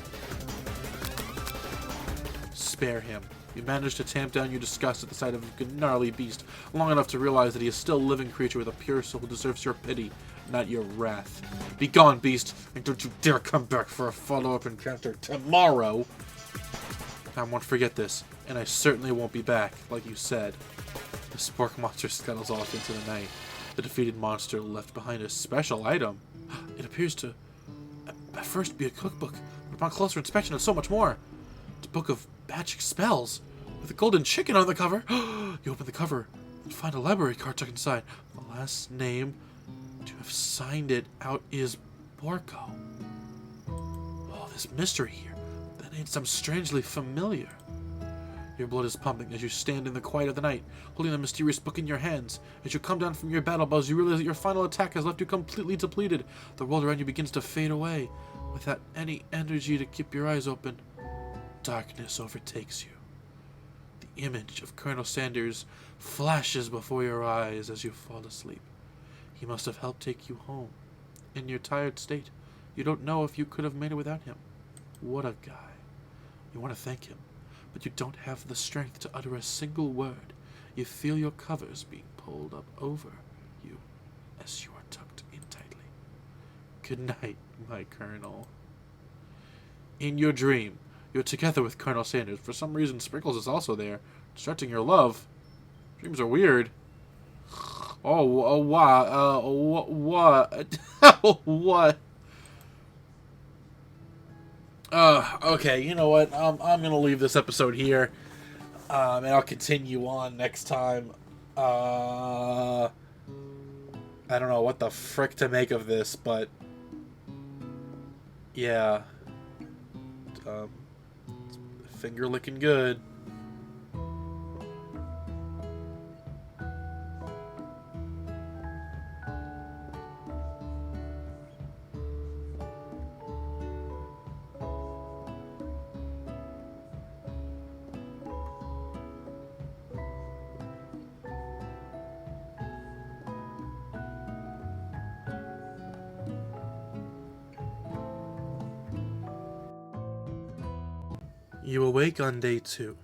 Spare him. You manage to tamp down your disgust at the sight of a gnarly beast long enough to realize that he is still a living creature with a pure soul who deserves your pity, not your wrath. Be gone, beast, and don't you dare come back for a follow-up encounter tomorrow! I won't forget this, and I certainly won't be back, like you said. The Spork Monster scuttles off into the night. The defeated monster left behind a special item. It appears to, at first, be a cookbook, but upon closer inspection, it's so much more. It's a book of magic spells, with a golden chicken on the cover. You open the cover and find a library card tucked inside. The last name to have signed it out is Borko. Oh, this mystery here. That ain't some strangely familiar. Your blood is pumping as you stand in the quiet of the night, holding the mysterious book in your hands. As you come down from your battle buzz, you realize that your final attack has left you completely depleted. The world around you begins to fade away, without any energy to keep your eyes open. Darkness overtakes you. The image of Colonel Sanders flashes before your eyes as you fall asleep. He must have helped take you home. In your tired state, you don't know if you could have made it without him. What a guy. You want to thank him, but you don't have the strength to utter a single word. You feel your covers being pulled up over you as you are tucked in tightly. Good night, my Colonel. In your dream, you're together with Colonel Sanders. For some reason, Sprinkles is also there, distracting your love. Dreams are weird. What? What? Okay, you know what? I'm gonna leave this episode here, and I'll continue on next time. I don't know what the frick to make of this, but yeah, um, finger licking good. You awake on day 2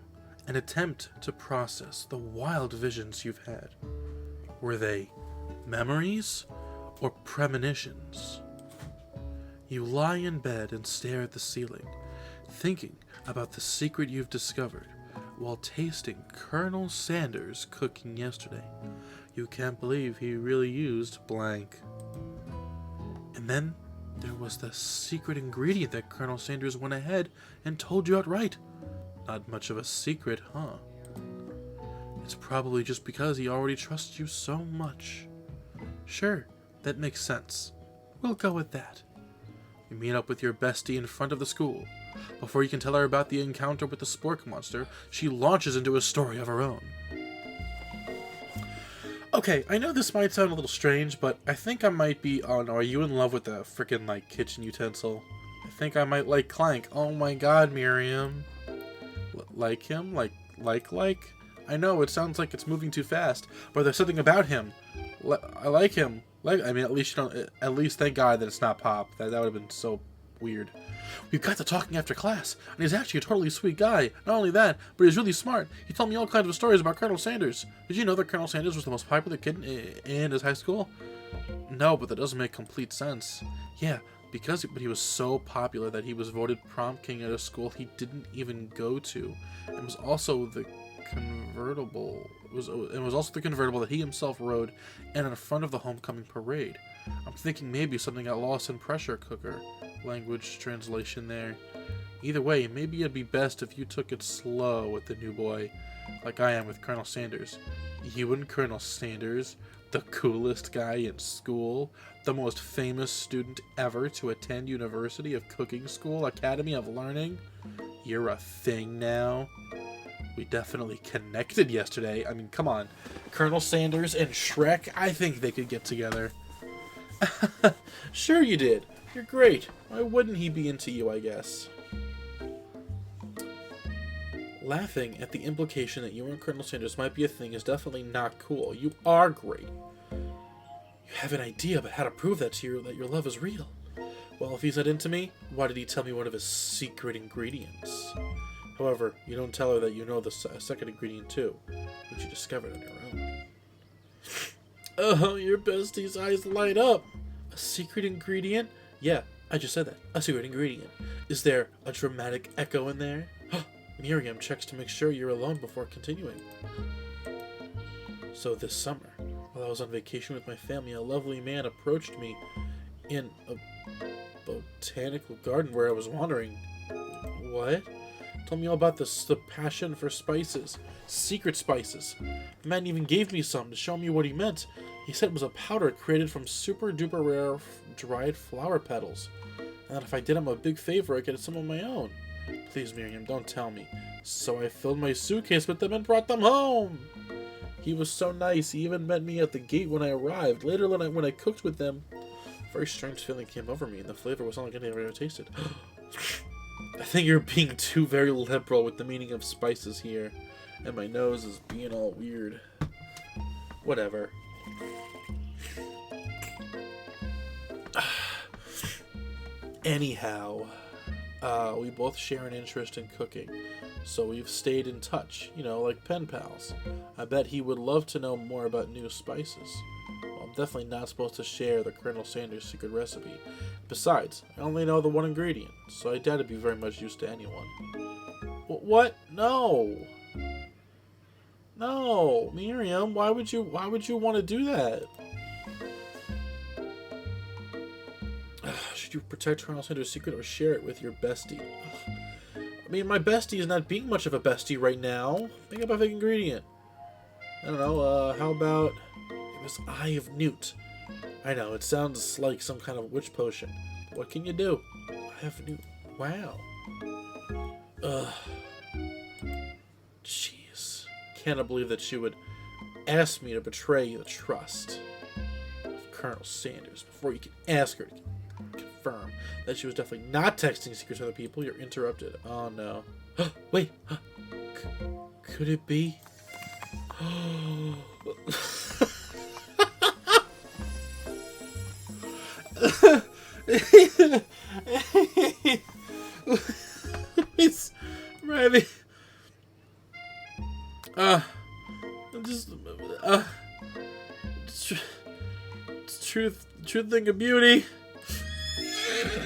and attempt to process the wild visions you've had. Were they memories or premonitions? You lie in bed and stare at the ceiling, thinking about the secret you've discovered while tasting Colonel Sanders' cooking yesterday. You can't believe he really used blank. And then there was the secret ingredient that Colonel Sanders went ahead and told you outright. Not much of a secret, huh? It's probably just because he already trusts you so much. Sure, that makes sense. We'll go with that. You meet up with your bestie in front of the school. Before you can tell her about the encounter with the spork monster, she launches into a story of her own. Okay, I know this might sound a little strange, but I think I might be on Are You in Love with the frickin' kitchen utensil? I think I might like Clank. Oh my god, Miriam. Like him? Like? I know, it sounds like it's moving too fast, but there's something about him. I like him. At least thank God that it's not Pop. That would have been so weird. We got to talking after class, and he's actually a totally sweet guy. Not only that, but he's really smart. He told me all kinds of stories about Colonel Sanders. Did you know that Colonel Sanders was the most popular kid in his high school? No, but that doesn't make complete sense. Yeah, but he was so popular that he was voted prom king at a school he didn't even go to. It was also the convertible. It was also the convertible that he himself rode, and in front of the homecoming parade. I'm thinking maybe something got lost in pressure cooker. Language translation there. Either way, maybe it'd be best if you took it slow with the new boy, like I am with Colonel Sanders. You and Colonel Sanders, the coolest guy in school, the most famous student ever to attend University of Cooking School, Academy of Learning. You're a thing now. We definitely connected yesterday. I mean, come on. Colonel Sanders and Shrek, I think they could get together. Sure you did. You're great. Why wouldn't he be into you, I guess? Laughing at the implication that you and Colonel Sanders might be a thing is definitely not cool. You are great. You have an idea about how to prove that to you, that your love is real. Well, if he's not into me, why did he tell me one of his secret ingredients? However, you don't tell her that you know the second ingredient too, which you discovered on your own. Oh, your bestie's eyes light up. A secret ingredient? Yeah, I just said that. A secret ingredient. Is there a dramatic echo in there? Miriam checks to make sure you're alone before continuing. So this summer, while I was on vacation with my family, a lovely man approached me in a botanical garden where I was wandering. What? Told me all about the passion for spices. Secret spices. The man even gave me some to show me what he meant. He said it was a powder created from super duper rare dried flower petals. And that if I did him a big favor, I could get some of my own. Please, Miriam, don't tell me. So I filled my suitcase with them and brought them home. He was so nice. He even met me at the gate when I arrived. Later, when I cooked with them, a very strange feeling came over me, and the flavor was unlike anything I've ever tasted. I think you're being too very liberal with the meaning of spices here, and my nose is being all weird. Whatever. Anyhow, we both share an interest in cooking, so we've stayed in touch, like pen pals. I bet he would love to know more about new spices. Well, I'm definitely not supposed to share the Colonel Sanders secret recipe. Besides, I only know the one ingredient, so I doubt it'd be very much use to anyone. What? No! No! Miriam, why would you want to do that? Should you protect Colonel Sanders' secret or share it with your bestie? I mean, my bestie is not being much of a bestie right now. Think about the ingredient. I don't know, how about... It was Eye of Newt. I know, it sounds like some kind of witch potion. What can you do? Eye of Newt. Wow. Ugh. Jeez. Cannot believe that she would ask me to betray the trust of Colonel Sanders before you can ask her to confirm that she was definitely not texting secrets to other people. You're interrupted. Oh no. Wait. Could it be? It's maybe. Just truth thing of beauty.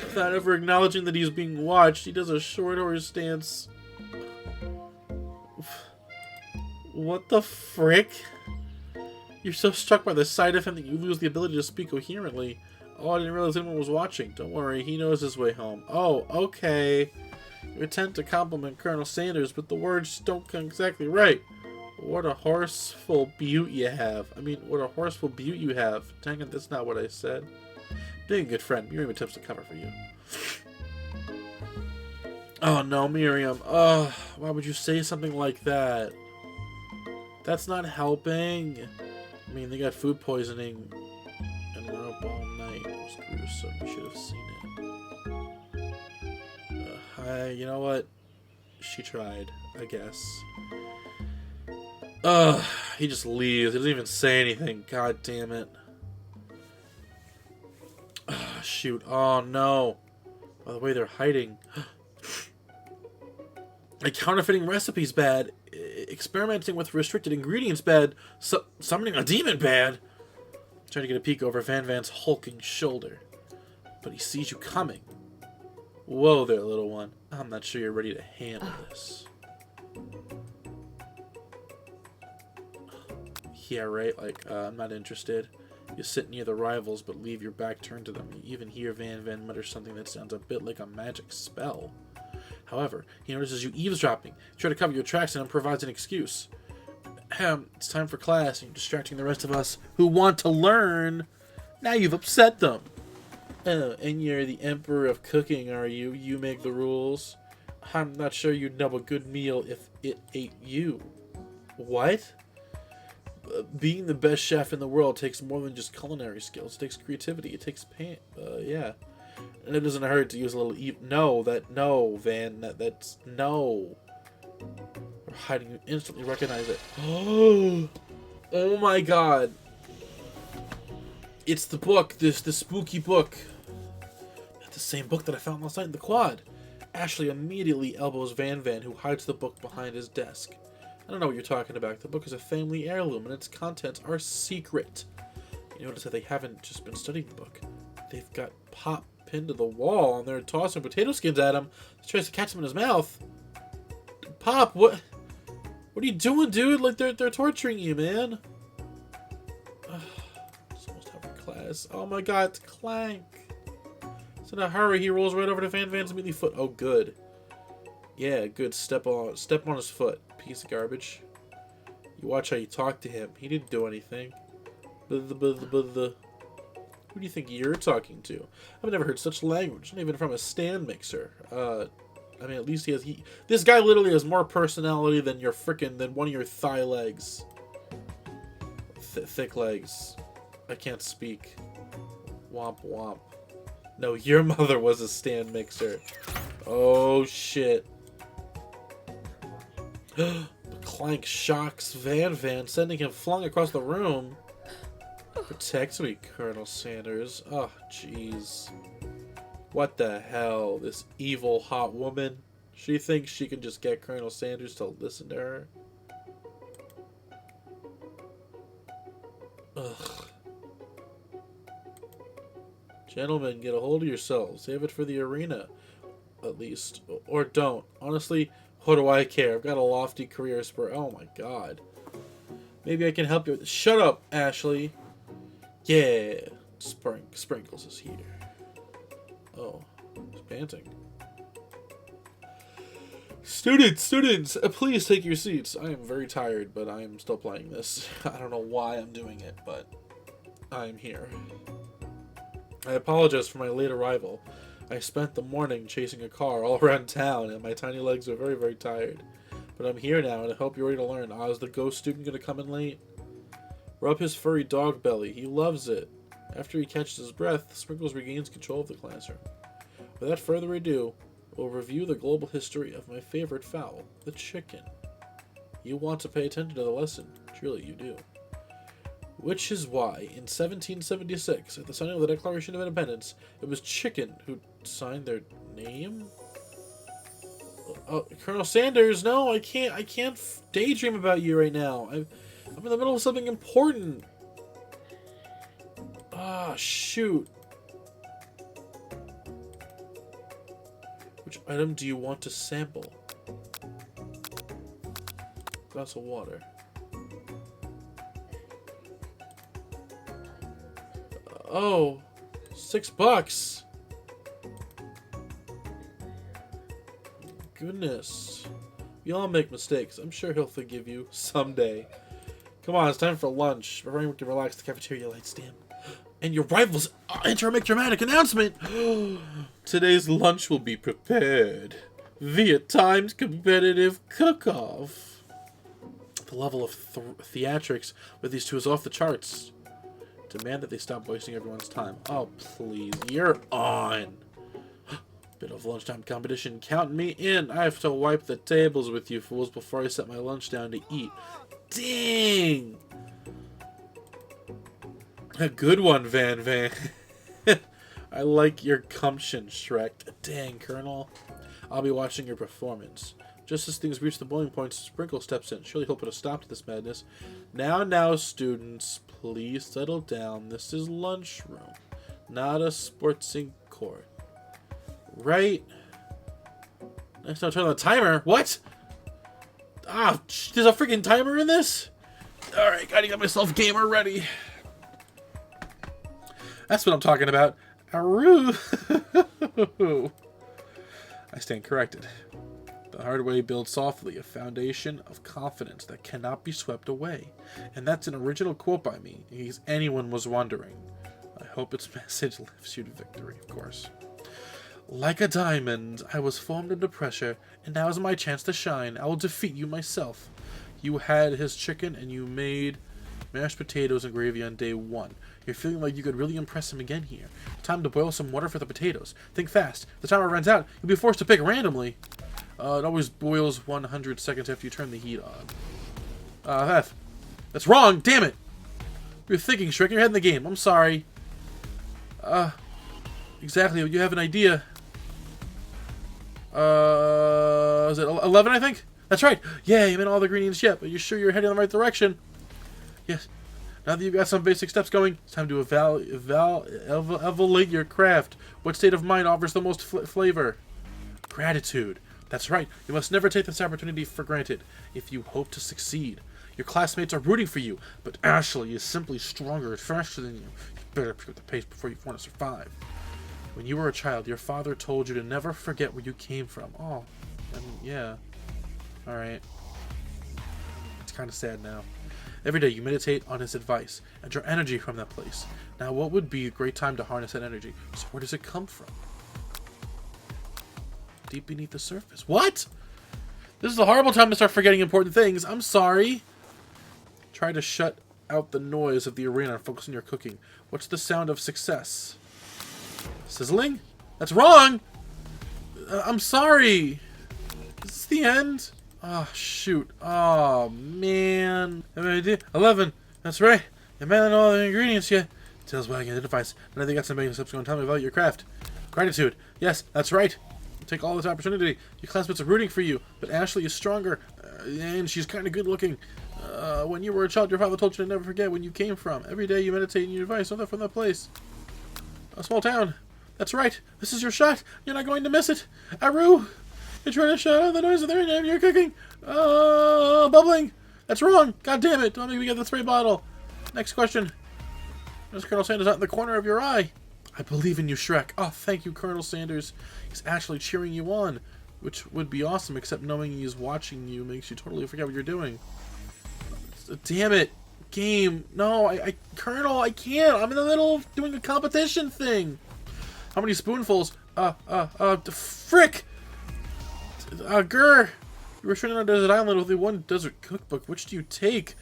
Without ever acknowledging that he's being watched, he does a short horse stance. What the frick? You're so struck by the sight of him that you lose the ability to speak coherently. Oh, I didn't realize anyone was watching. Don't worry, he knows his way home. Oh, okay. You attempt to compliment Colonel Sanders, but the words don't come exactly right. What a horseful beaut you have. I mean, what a horseful beaut you have. Dang it, that's not what I said. Being a good friend, Miriam attempts to cover for you. Oh no, Miriam. Why would you say something like that? That's not helping. I mean, they got food poisoning and were up all night. It was gruesome. You should have seen it. You know what? She tried, I guess. He just leaves. He doesn't even say anything. God damn it. Shoot. Oh, no. By the way, they're hiding. Like, counterfeiting recipes bad. Experimenting with restricted ingredients bad. Summoning a demon bad. Trying to get a peek over Van Van's hulking shoulder. But he sees you coming. Whoa there, little one. I'm not sure you're ready to handle this. Yeah, right? Like, I'm not interested. You sit near the rivals, but leave your back turned to them. You even hear Van Van mutter something that sounds a bit like a magic spell. However, he notices you eavesdropping. You try to cover your tracks and provides an excuse. It's time for class, and you're distracting the rest of us who want to learn. Now you've upset them. Oh, and you're the emperor of cooking, are you? You make the rules. I'm not sure you'd know a good meal if it ate you. What? Being the best chef in the world takes more than just culinary skills. It takes creativity. It takes pain. Yeah. And it doesn't hurt to use a little no, Van. That's no. We're hiding. You instantly recognize it. Oh my god. It's the book. The spooky book. That's the same book that I found last night in the quad. Ashley immediately elbows Van Van, who hides the book behind his desk. I don't know what you're talking about. The book is a family heirloom, and its contents are secret. You notice that they haven't just been studying the book. They've got Pop pinned to the wall, and they're tossing potato skins at him. He tries to catch him in his mouth. Pop, what are you doing, dude? Like, they're torturing you, man. It's almost half our class. Oh my god, it's Clank. So in a hurry, he rolls right over to Van Van's mealy foot. Oh, good. Yeah, good. Step on his foot. Piece of garbage. You watch how you talk to him. He didn't do anything. Who do you think you're talking to? I've never heard such language, not even from a stand mixer. I mean, at least he has. This guy literally has more personality than one of your thigh legs. Thick legs. I can't speak. Womp womp. No, your mother was a stand mixer. Oh shit. The clank shocks Van Van, sending him flung across the room. Protect me, Colonel Sanders. Oh, jeez. What the hell? This evil hot woman? She thinks she can just get Colonel Sanders to listen to her? Ugh. Gentlemen, get a hold of yourselves. Save it for the arena, at least. Or don't. Honestly, what do I care? I've got a lofty career spur. Oh my god. Maybe I can help you with this. Shut up, Ashley. Yeah. Sprinkles is here. Oh, he's panting. Students, please take your seats. I am very tired, but I am still playing this. I don't know why I'm doing it, but I'm here. I apologize for my late arrival. I spent the morning chasing a car all around town, and my tiny legs are very, very tired. But I'm here now, and I hope you're ready to learn. Is the ghost student going to come in late? Rub his furry dog belly. He loves it. After he catches his breath, Sprinkles regains control of the classroom. Without further ado, we'll review the global history of my favorite fowl, the chicken. You want to pay attention to the lesson. Truly, you do. Which is why, in 1776, at the signing of the Declaration of Independence, it was Chicken who signed their name? Colonel Sanders, no, I can't daydream about you right now. I'm in the middle of something important. Ah, shoot. Which item do you want to sample? Glass of water. Oh, $6. Goodness. We all make mistakes. I'm sure he'll forgive you someday. Come on, it's time for lunch. Everyone can relax. The cafeteria lights dim. And your rivals enter a dramatic announcement. Today's lunch will be prepared via timed competitive cook-off. The level of theatrics with these two is off the charts. Demand that they stop wasting everyone's time. Oh, please. You're on. Bit of lunchtime competition. Count me in. I have to wipe the tables with you fools before I set my lunch down to eat. Dang! A good one, Van. I like your gumption, Shrek. Dang, Colonel. I'll be watching your performance. Just as things reach the boiling point, Sprinkle steps in. Surely he'll put a stop to this madness. Now, students, please settle down. This is lunchroom, not a sportsing court. Right? Next time, turn on the timer. What? Ah, there's a freaking timer in this? Alright, gotta get myself gamer ready. That's what I'm talking about. Aroo. I stand corrected. The hard way builds softly, a foundation of confidence that cannot be swept away. And that's an original quote by me, in case anyone was wondering. I hope its message lifts you to victory, of course. Like a diamond, I was formed under pressure, and now is my chance to shine. I will defeat you myself. You had his chicken, and you made mashed potatoes and gravy on day 1. You're feeling like you could really impress him again here. Time to boil some water for the potatoes. Think fast. If the timer runs out, you'll be forced to pick randomly. It always boils 100 seconds after you turn the heat on. That's wrong! Damn it! You're thinking, Shrek. You're ahead in the game. I'm sorry. Exactly. You have an idea. Is it 11, I think? That's right. Yeah, you made all the ingredients yet, but you're sure you're heading in the right direction? Yes. Now that you've got some basic steps going, it's time to evaluate your craft. What state of mind offers the most flavor? Gratitude. That's right. You must never take this opportunity for granted if you hope to succeed. Your classmates are rooting for you, but Ashley is simply stronger and faster than you. You better pick up the pace before you want to survive. When you were a child, your father told you to never forget where you came from. Oh, yeah. Alright. It's kind of sad now. Every day you meditate on his advice and draw energy from that place. Now, what would be a great time to harness that energy? So where does it come from? Deep beneath the surface. What? This is a horrible time to start forgetting important things. I'm sorry. Try to shut out the noise of the arena and focus on your cooking. What's the sound of success? Sizzling? That's wrong! I'm sorry. Is this the end? Oh, shoot. Oh, man. 11. That's right. You mailing all the ingredients yet? Tails wagging the device. And I think that's some basic steps going to tell me about your craft. Gratitude. Yes, that's right. Take all this opportunity. Your classmates are rooting for you, but Ashley is stronger, and she's kind of good looking. When you were a child, your father told you to never forget where you came from. Every day you meditate in your advice, from that place. A small town. That's right. This is your shot. You're not going to miss it. Aru! You're trying to shut out the noise of the rain. You're cooking. Bubbling. That's wrong. God damn it. Don't make me get the spray bottle. Next question. There's Colonel Sanders out in the corner of your eye. I believe in you, Shrek. Oh, thank you, Colonel Sanders. He's actually cheering you on, which would be awesome, except knowing he's watching you makes you totally forget what you're doing. Damn it. Game. No, Colonel, I can't. I'm in the middle of doing a competition thing. How many spoonfuls? Frick! Grr! You were stranded on a desert island with the one desert cookbook. Which do you take?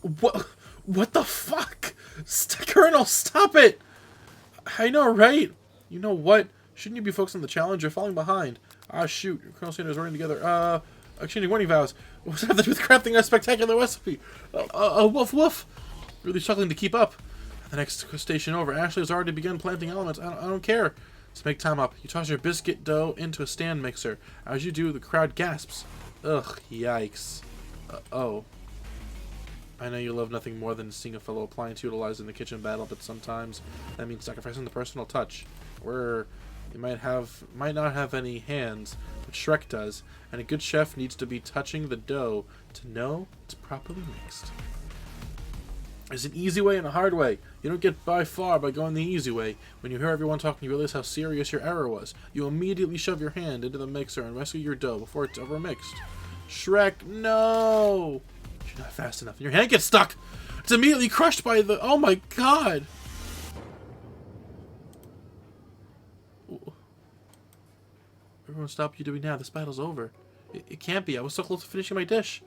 What the fuck? Colonel, stop it! I know, right? You know what? Shouldn't you be focused on the challenge? You're falling behind. Ah, shoot. Colonel Sanders running together. Exchanging warning vows. What's happening with crafting a spectacular recipe? Woof woof. Really struggling to keep up. The next station over, Ashley has already begun planting elements. I don't care. Let's make time up. You toss your biscuit dough into a stand mixer. As you do, the crowd gasps. Ugh, yikes. Oh. I know you love nothing more than seeing a fellow appliance utilized in the kitchen battle, but sometimes that means sacrificing the personal touch. Where you might not have any hands, but Shrek does, and a good chef needs to be touching the dough to know it's properly mixed. There's an easy way and a hard way. You don't get by far by going the easy way. When you hear everyone talking, you realize how serious your error was. You immediately shove your hand into the mixer and rescue your dough before it's ever mixed. Shrek, no! You're not fast enough. And your hand gets stuck! It's immediately crushed by the... Oh my god! Everyone stop what you're doing now. This battle's over. It can't be. I was so close to finishing my dish.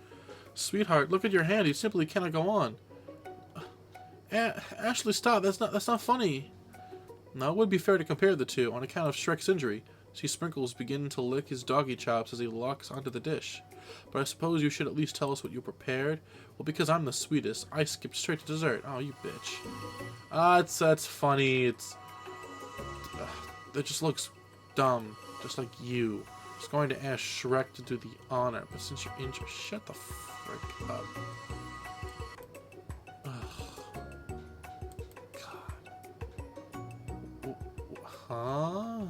Sweetheart, look at your hand. You simply cannot go on. Ashley, stop. That's not funny. Now, it would be fair to compare the two on account of Shrek's injury. See Sprinkles begin to lick his doggy chops as he locks onto the dish. But I suppose you should at least tell us what you prepared. Well, because I'm the sweetest, I skipped straight to dessert. Oh, you bitch. That's funny. It just looks dumb, just like you. I was going to ask Shrek to do the honor, but since you're injured, shut the frick up. Huh?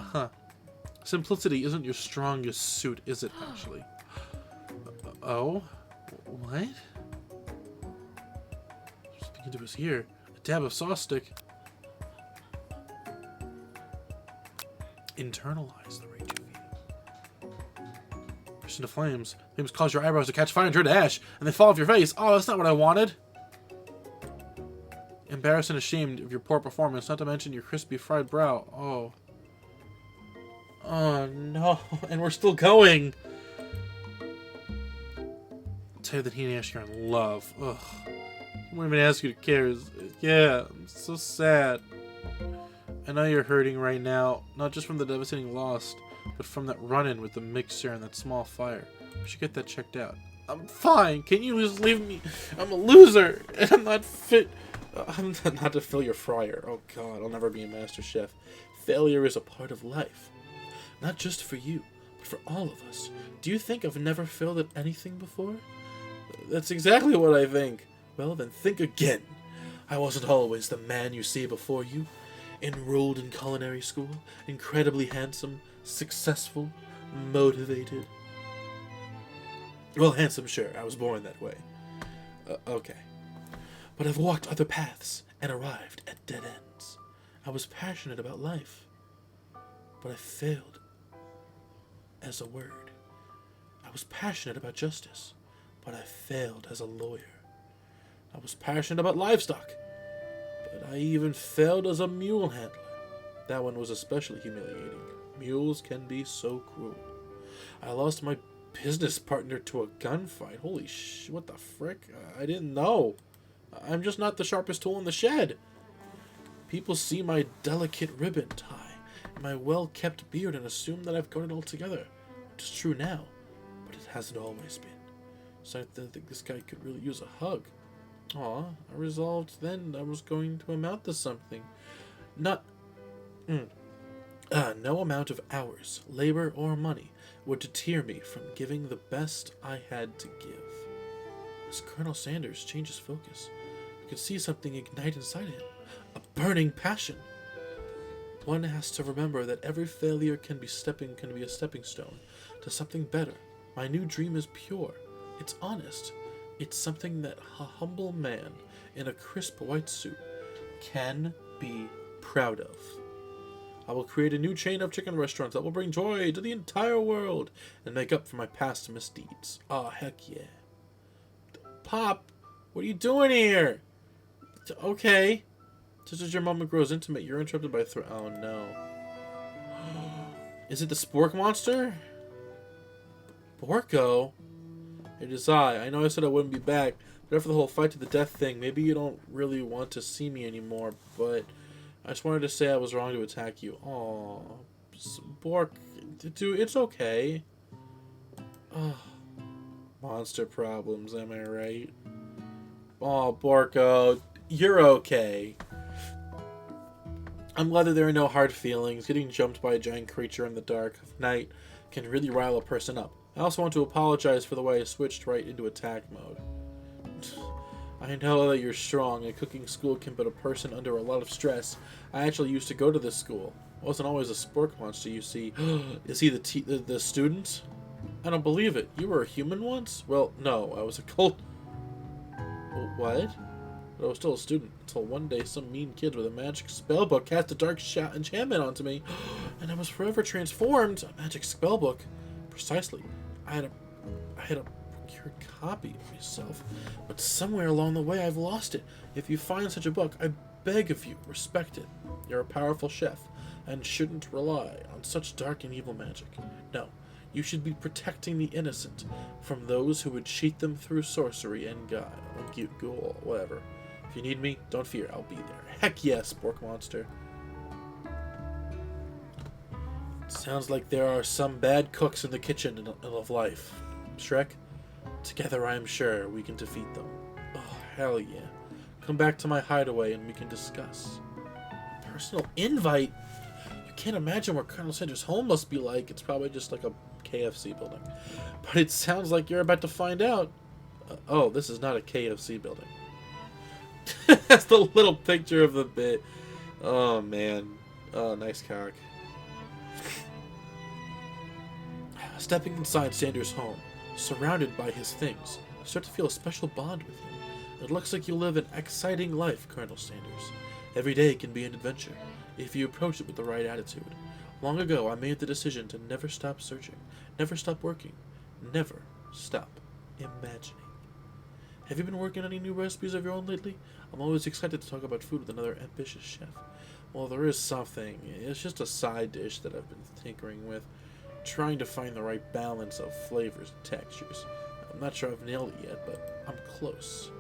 Huh. Simplicity isn't your strongest suit, is it, actually? Oh? What? Speaking to his ear. A dab of sauce stick. Internalize the rage you feel. Burst into flames. Flames cause your eyebrows to catch fire and turn to ash, and they fall off your face. Oh, that's not what I wanted. Embarrassed and ashamed of your poor performance, not to mention your crispy fried brow. Oh. Oh no, and we're still going. Tell you that he and Ash are in love. Ugh. He won't even ask you to care. Yeah, I'm so sad. I know you're hurting right now, not just from the devastating loss, but from that run-in with the mixer and that small fire. We should get that checked out. I'm fine. Can you just leave me? I'm a loser, and I'm not fit. I'm not to fill your fryer. Oh god, I'll never be a master chef. Failure is a part of life. Not just for you, but for all of us. Do you think I've never failed at anything before? That's exactly what I think. Well, then think again. I wasn't always the man you see before you. Enrolled in culinary school, incredibly handsome, successful, motivated. Well, handsome, sure. I was born that way. Okay. But I've walked other paths and arrived at dead ends. I was passionate about life, but I failed as a word. I was passionate about justice, but I failed as a lawyer. I was passionate about livestock, but I even failed as a mule handler. That one was especially humiliating. Mules can be so cruel. I lost my business partner to a gunfight. Holy sh! What the frick? I didn't know. I'm just not the sharpest tool in the shed. People see my delicate ribbon tie and my well-kept beard and assume that I've got it all together. Which is true now, but it hasn't always been. So I didn't think this guy could really use a hug. Aw, I resolved then I was going to amount to something. No amount of hours, labor, or money would deter me from giving the best I had to give. As Colonel Sanders changes focus, I could see something ignite inside him. A burning passion. One has to remember that every failure can be a stepping stone to something better. My new dream is pure. It's honest. It's something that a humble man in a crisp white suit can be proud of. I will create a new chain of chicken restaurants that will bring joy to the entire world and make up for my past misdeeds. Oh, heck yeah. Pop, what are you doing here? Okay. Just as your moment grows intimate, you're interrupted by oh no. Is it the Spork monster? Borko? It is I. I know I said I wouldn't be back, but after the whole fight to the death thing, maybe you don't really want to see me anymore, but I just wanted to say I was wrong to attack you. Aw. Bork, dude, it's okay. Oh, monster problems, am I right? Oh, Borko, you're okay. I'm glad that there are no hard feelings. Getting jumped by a giant creature in the dark of night can really rile a person up. I also want to apologize for the way I switched right into attack mode. I know that you're strong, and cooking school can put a person under a lot of stress. I actually used to go to this school. It wasn't always a spork monster, you see. Is he the student? I don't believe it. You were a human once? Well, no, I was a cult. What? But I was still a student until one day some mean kid with a magic spellbook cast a dark enchantment onto me, and I was forever transformed. A magic spellbook, precisely. I had a procured copy of myself, but somewhere along the way I've lost it. If you find such a book, I beg of you, respect it. You're a powerful chef, and shouldn't rely on such dark and evil magic. No, you should be protecting the innocent from those who would cheat them through sorcery and ghoul, whatever. If you need me, don't fear, I'll be there. Heck yes, Spork Monster. Sounds like there are some bad cooks in the kitchen of life. Shrek, together I am sure we can defeat them. Oh, hell yeah. Come back to my hideaway and we can discuss. Personal invite? You can't imagine what Colonel Sanders' home must be like. It's probably just like a KFC building. But it sounds like you're about to find out. Oh, this is not a KFC building. That's the little picture of the bit. Oh, man. Oh, nice cock. Stepping inside Sanders' home, surrounded by his things, you start to feel a special bond with him. It looks like you live an exciting life, Colonel Sanders. Every day can be an adventure, if you approach it with the right attitude. Long ago, I made the decision to never stop searching, never stop working, never stop imagining. Have you been working on any new recipes of your own lately? I'm always excited to talk about food with another ambitious chef. Well, there is something. It's just a side dish that I've been tinkering with, trying to find the right balance of flavors and textures. I'm not sure I've nailed it yet, but I'm close.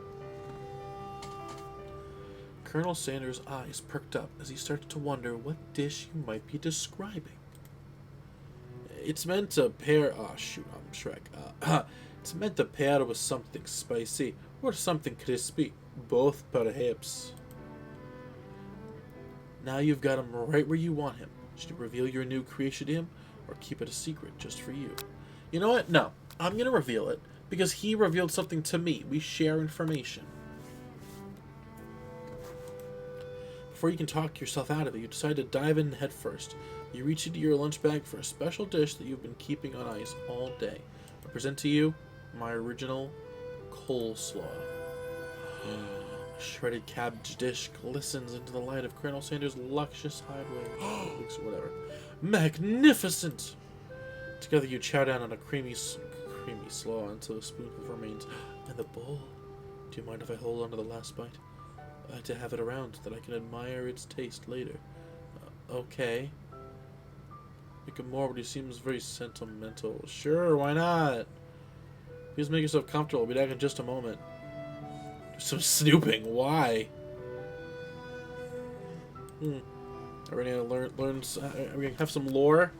Colonel Sanders' eyes perked up as he started to wonder what dish you might be describing. It's meant to pair... Oh, shoot, I'm Shrek. It's meant to pair with something spicy or something crispy. Both, perhaps. Now you've got him right where you want him. Should you reveal your new creation to him, or keep it a secret just for you? You know what? No. I'm going to reveal it, because he revealed something to me. We share information. Before you can talk yourself out of it, you decide to dive in head first. You reach into your lunch bag for a special dish that you've been keeping on ice all day. I present to you my original coleslaw. A shredded cabbage dish glistens into the light of Colonel Sanders' luscious hideaway. Whatever. Magnificent! Together you chow down on a creamy slaw until a spoonful remains in the bowl. Do you mind if I hold on to the last bite? I like to have it around so that I can admire its taste later. Okay. Mikamori seems very sentimental. Sure, why not? Please make yourself comfortable. I'll be back in just a moment. Do some snooping. Why? Are we gonna learn? Are we gonna have some lore?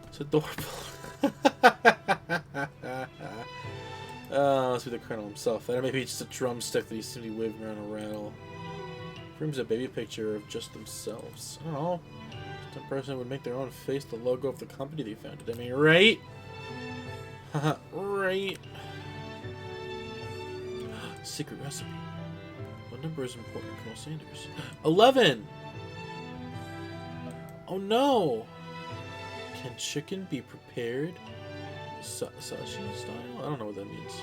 It's adorable. Must be the Colonel himself. Or maybe it's just a drumstick that he's simply waving around a rattle. Frames a baby picture of just themselves. I don't know. Just a person would make their own face the logo of the company they founded. I mean, right? Right. Secret recipe. What number is important, Colonel Sanders? 11! Oh no! Can chicken be prepared sashi style? I don't know what that means.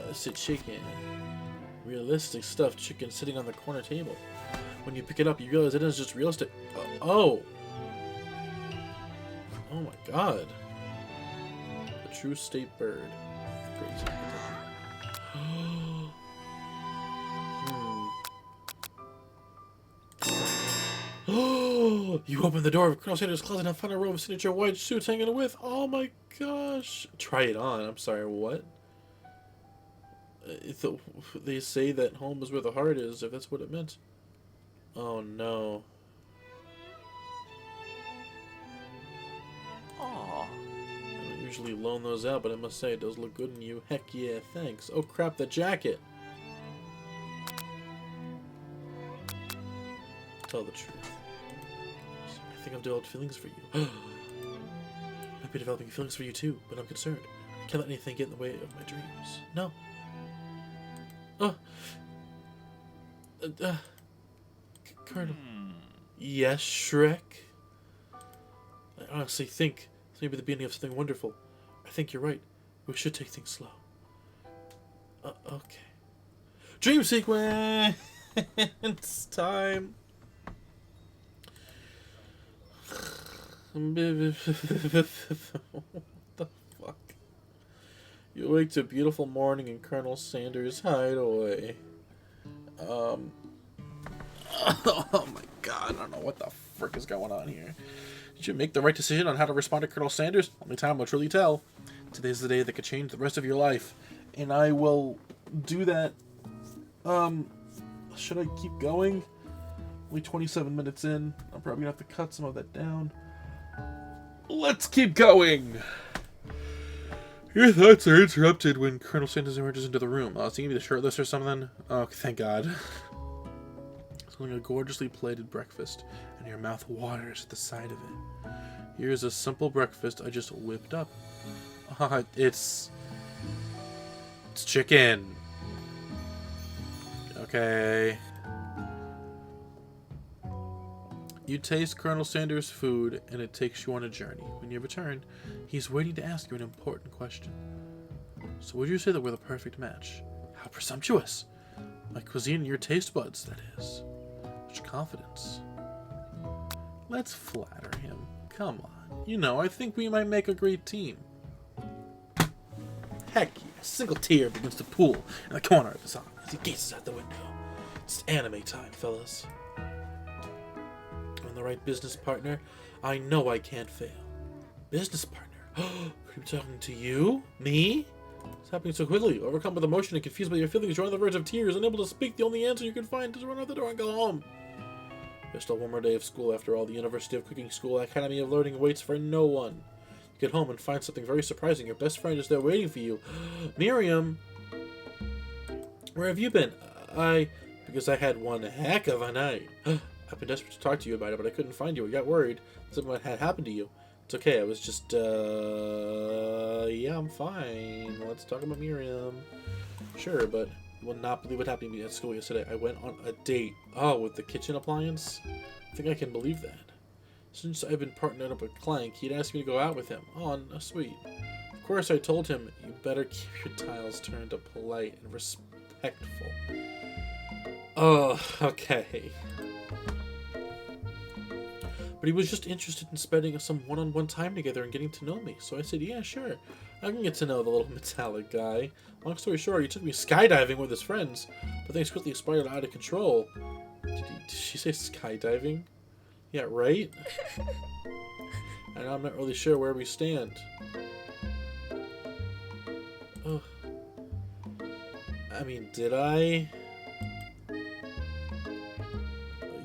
It's a chicken. Realistic stuffed chicken sitting on the corner table. When you pick it up, you realize it is just realistic. Oh! Oh my god. A true state bird. Crazy. You open the door of Colonel Sanders' closet and find a row of signature white suits hanging with. Oh my gosh. Try it on. I'm sorry, what? They say that home is where the heart is, if that's what it meant. Oh no. Aww. I don't usually loan those out, but I must say it does look good on you. Heck yeah, thanks. Oh crap, the jacket. Tell the truth. I think I've developed feelings for you. I've been developing feelings for you too, but I'm concerned. I can't let anything get in the way of my dreams. No. Colonel. Yes, Shrek? I honestly think it's maybe the beginning of something wonderful. I think you're right. We should take things slow. Okay. Dream sequence! It's time. What the fuck? You awake to a beautiful morning in Colonel Sanders' hideaway. Oh my god, I don't know what the frick is going on here. Did you make the right decision on how to respond to Colonel Sanders? Only time will truly tell. Today's the day that could change the rest of your life. And I will do that. Should I keep going? Only 27 minutes in. I'm probably gonna have to cut some of that down. Let's keep going! Your thoughts are interrupted when Colonel Sanders emerges into the room. Is he gonna be the shirtless or something? Oh, thank God. It's like a gorgeously plated breakfast, and your mouth waters at the sight of it. Here's a simple breakfast I just whipped up. It's chicken. Okay. You taste Colonel Sanders' food, and it takes you on a journey. When you return, he's waiting to ask you an important question. So would you say that we're the perfect match? How presumptuous! My cuisine and your taste buds, that is. Such confidence. Let's flatter him. Come on. You know, I think we might make a great team. Heck yeah. A single tear begins to pool in the corner of his eye as he gazes out the window. It's anime time, fellas. I'm the right business partner. I know I can't fail. Business partner? Could he be talking to you? Me? It's happening so quickly. Overcome with emotion and confused by your feelings, you're on the verge of tears, unable to speak. The only answer you can find is to run out the door and go home. There's still one more day of school after all. The University of Cooking School Academy of Learning waits for no one. You get home and find something very surprising. Your best friend is there waiting for you. Miriam! Where have you been? Because I had one heck of a night. I've been desperate to talk to you about it, but I couldn't find you. I got worried something had happened to you. It's okay, I was just, yeah, I'm fine. Let's talk about Miriam. Sure, but you will not believe what happened to me at school yesterday. I went on a date. Oh, with the kitchen appliance? I think I can believe that. Since I've been partnered up with Clank, he'd asked me to go out with him. Oh, sweet. Of course, I told him, you better keep your tiles turned up polite and respectful. Oh, okay. But he was just interested in spending some one-on-one time together and getting to know me. So I said, yeah, sure. I can get to know the little metallic guy. Long story short, he took me skydiving with his friends. But things quickly spiraled out of control. Did she say skydiving? Yeah, right? And I'm not really sure where we stand. Oh. I mean, did I?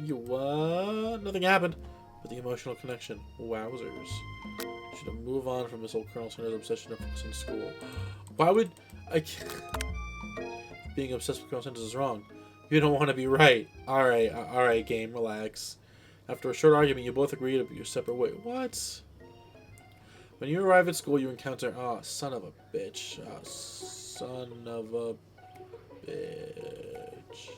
You what? Nothing happened. But the emotional connection. Wowzers. Should have moved on from this old Colonel Sanders obsession and focus on school. Why would I? Being obsessed with Colonel Sanders is wrong. You don't want to be right. Alright, game, relax. After a short argument, you both agree to your separate way. What? When you arrive at school, you encounter... Oh, son of a bitch. Oh, son of a bitch.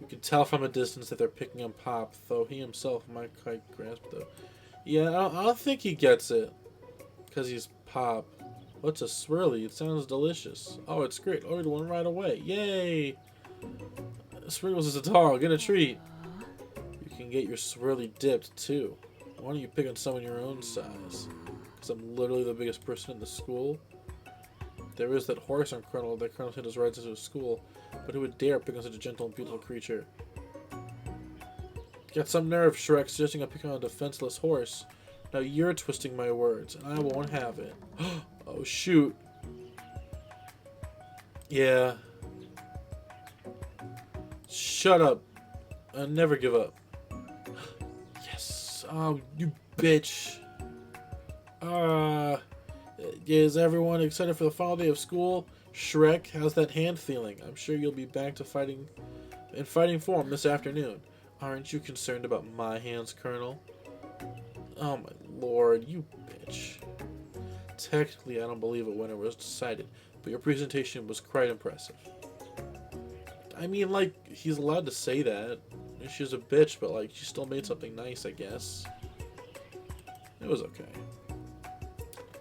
You can tell from a distance that they're picking on Pop, though he himself might quite grasp the... Yeah, I don't think he gets it. Because he's Pop. What's a swirly? It sounds delicious. Oh, it's great. Ordered one right away. Yay! Sprinkles is a dog. Get a treat. You can get your swirly dipped, too. Why don't you pick on someone your own size? Because I'm literally the biggest person in the school. There is that horse on Colonel that Colonel Sanders rides into his school. But who would dare pick on such a gentle and beautiful creature? Got some nerve, Shrek, suggesting I pick on a defenseless horse. Now you're twisting my words, and I won't have it. Oh, shoot. Yeah. Shut up. I never give up. Yes. Oh, you bitch. Is everyone excited for the final day of school? Shrek, how's that hand feeling? I'm sure you'll be back to fighting form this afternoon. Aren't you concerned about my hands, Colonel? Oh my lord, you bitch. Technically, I don't believe a winner was decided, but your presentation was quite impressive. I mean, like, he's allowed to say that. She's a bitch, but, like, she still made something nice, I guess. It was okay.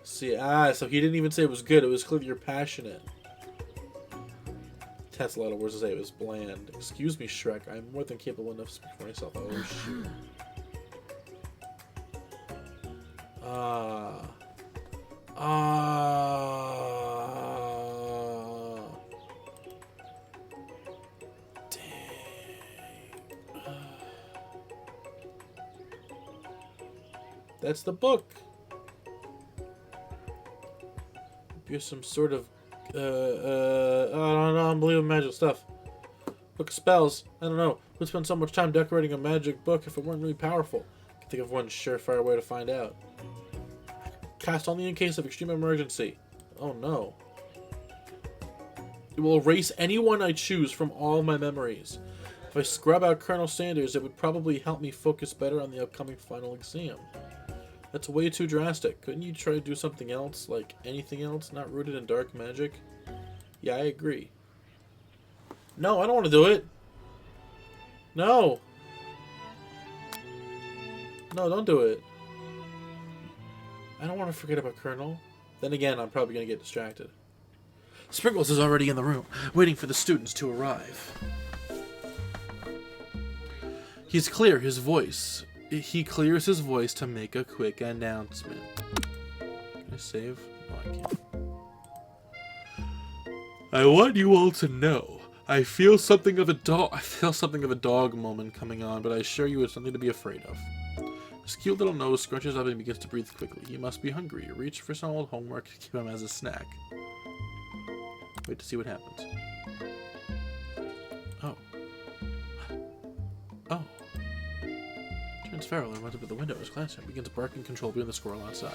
See, so he didn't even say it was good. It was clearly you're passionate. That's a lot of words to say. It was bland. Excuse me, Shrek. I'm more than capable enough to speak for myself. Oh, shoot. Dang. That's the book. You're some sort of, I don't know, unbelievable magic stuff. Book of spells. I don't know. Who'd spend so much time decorating a magic book if it weren't really powerful? I can think of one surefire way to find out. Cast only in case of extreme emergency. Oh no. It will erase anyone I choose from all my memories. If I scrub out Colonel Sanders, it would probably help me focus better on the upcoming final exam. That's way too drastic. Couldn't you try to do something else? Like anything else not rooted in dark magic? Yeah, I agree. No, I don't want to do it. No. No, don't do it. I don't want to forget about Colonel. Then again, I'm probably going to get distracted. Sprinkles is already in the room, waiting for the students to arrive. He's clear his voice. He clears his voice to make a quick announcement. Can I save? No, I can't. I want you all to know. I feel something of a dog moment coming on, but I assure you it's nothing to be afraid of. His cute little nose scrunches up and begins to breathe quickly. He must be hungry. Reach for some old homework to give him as a snack. Wait to see what happens. Oh. Oh. Terrence Farrell runs up to the window of his classroom, begins barking controlling the squirrel outside.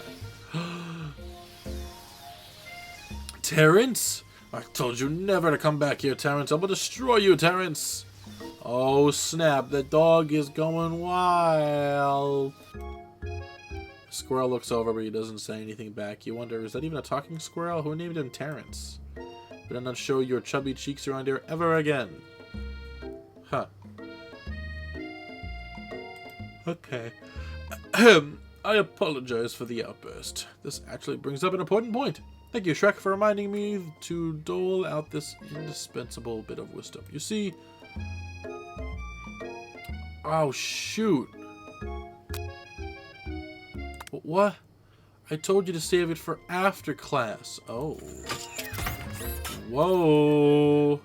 Terrence! I told you never to come back here, Terrence. I will destroy you, Terrence! Oh, snap. The dog is going wild. The squirrel looks over, but he doesn't say anything back. You wonder, is that even a talking squirrel? Who named him Terrence? Better not show your chubby cheeks around here ever again. Huh. Okay. I apologize for the outburst. This actually brings up an important point. Thank you, Shrek, for reminding me to dole out this indispensable bit of wisdom. You see... Oh, shoot. What? I told you to save it for after class. Oh. Whoa.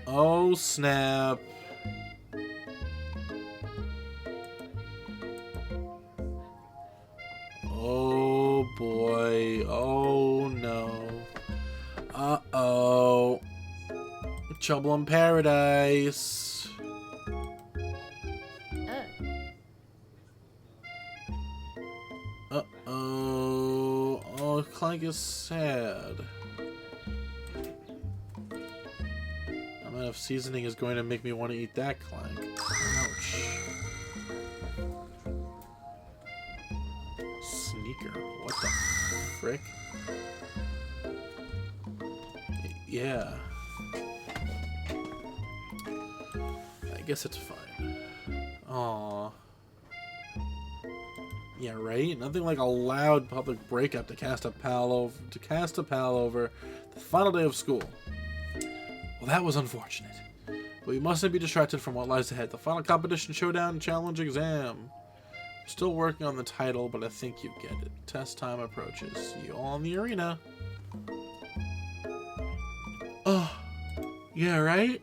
Oh, snap. Oh, boy. Oh, no. Uh-oh. Trouble in paradise. Uh-oh. Oh, Clank is sad. The amount of seasoning is going to make me want to eat that Clank. Ouch. frick. Yeah. I guess it's fine. Aww. Yeah, right? Nothing like a loud public breakup to cast a pal over the final day of school. Well, that was unfortunate. But we mustn't be distracted from what lies ahead. The final competition, showdown, challenge, exam. We're still working on the title, but I think you get it. Test time approaches. You all in the arena. Oh, yeah, right?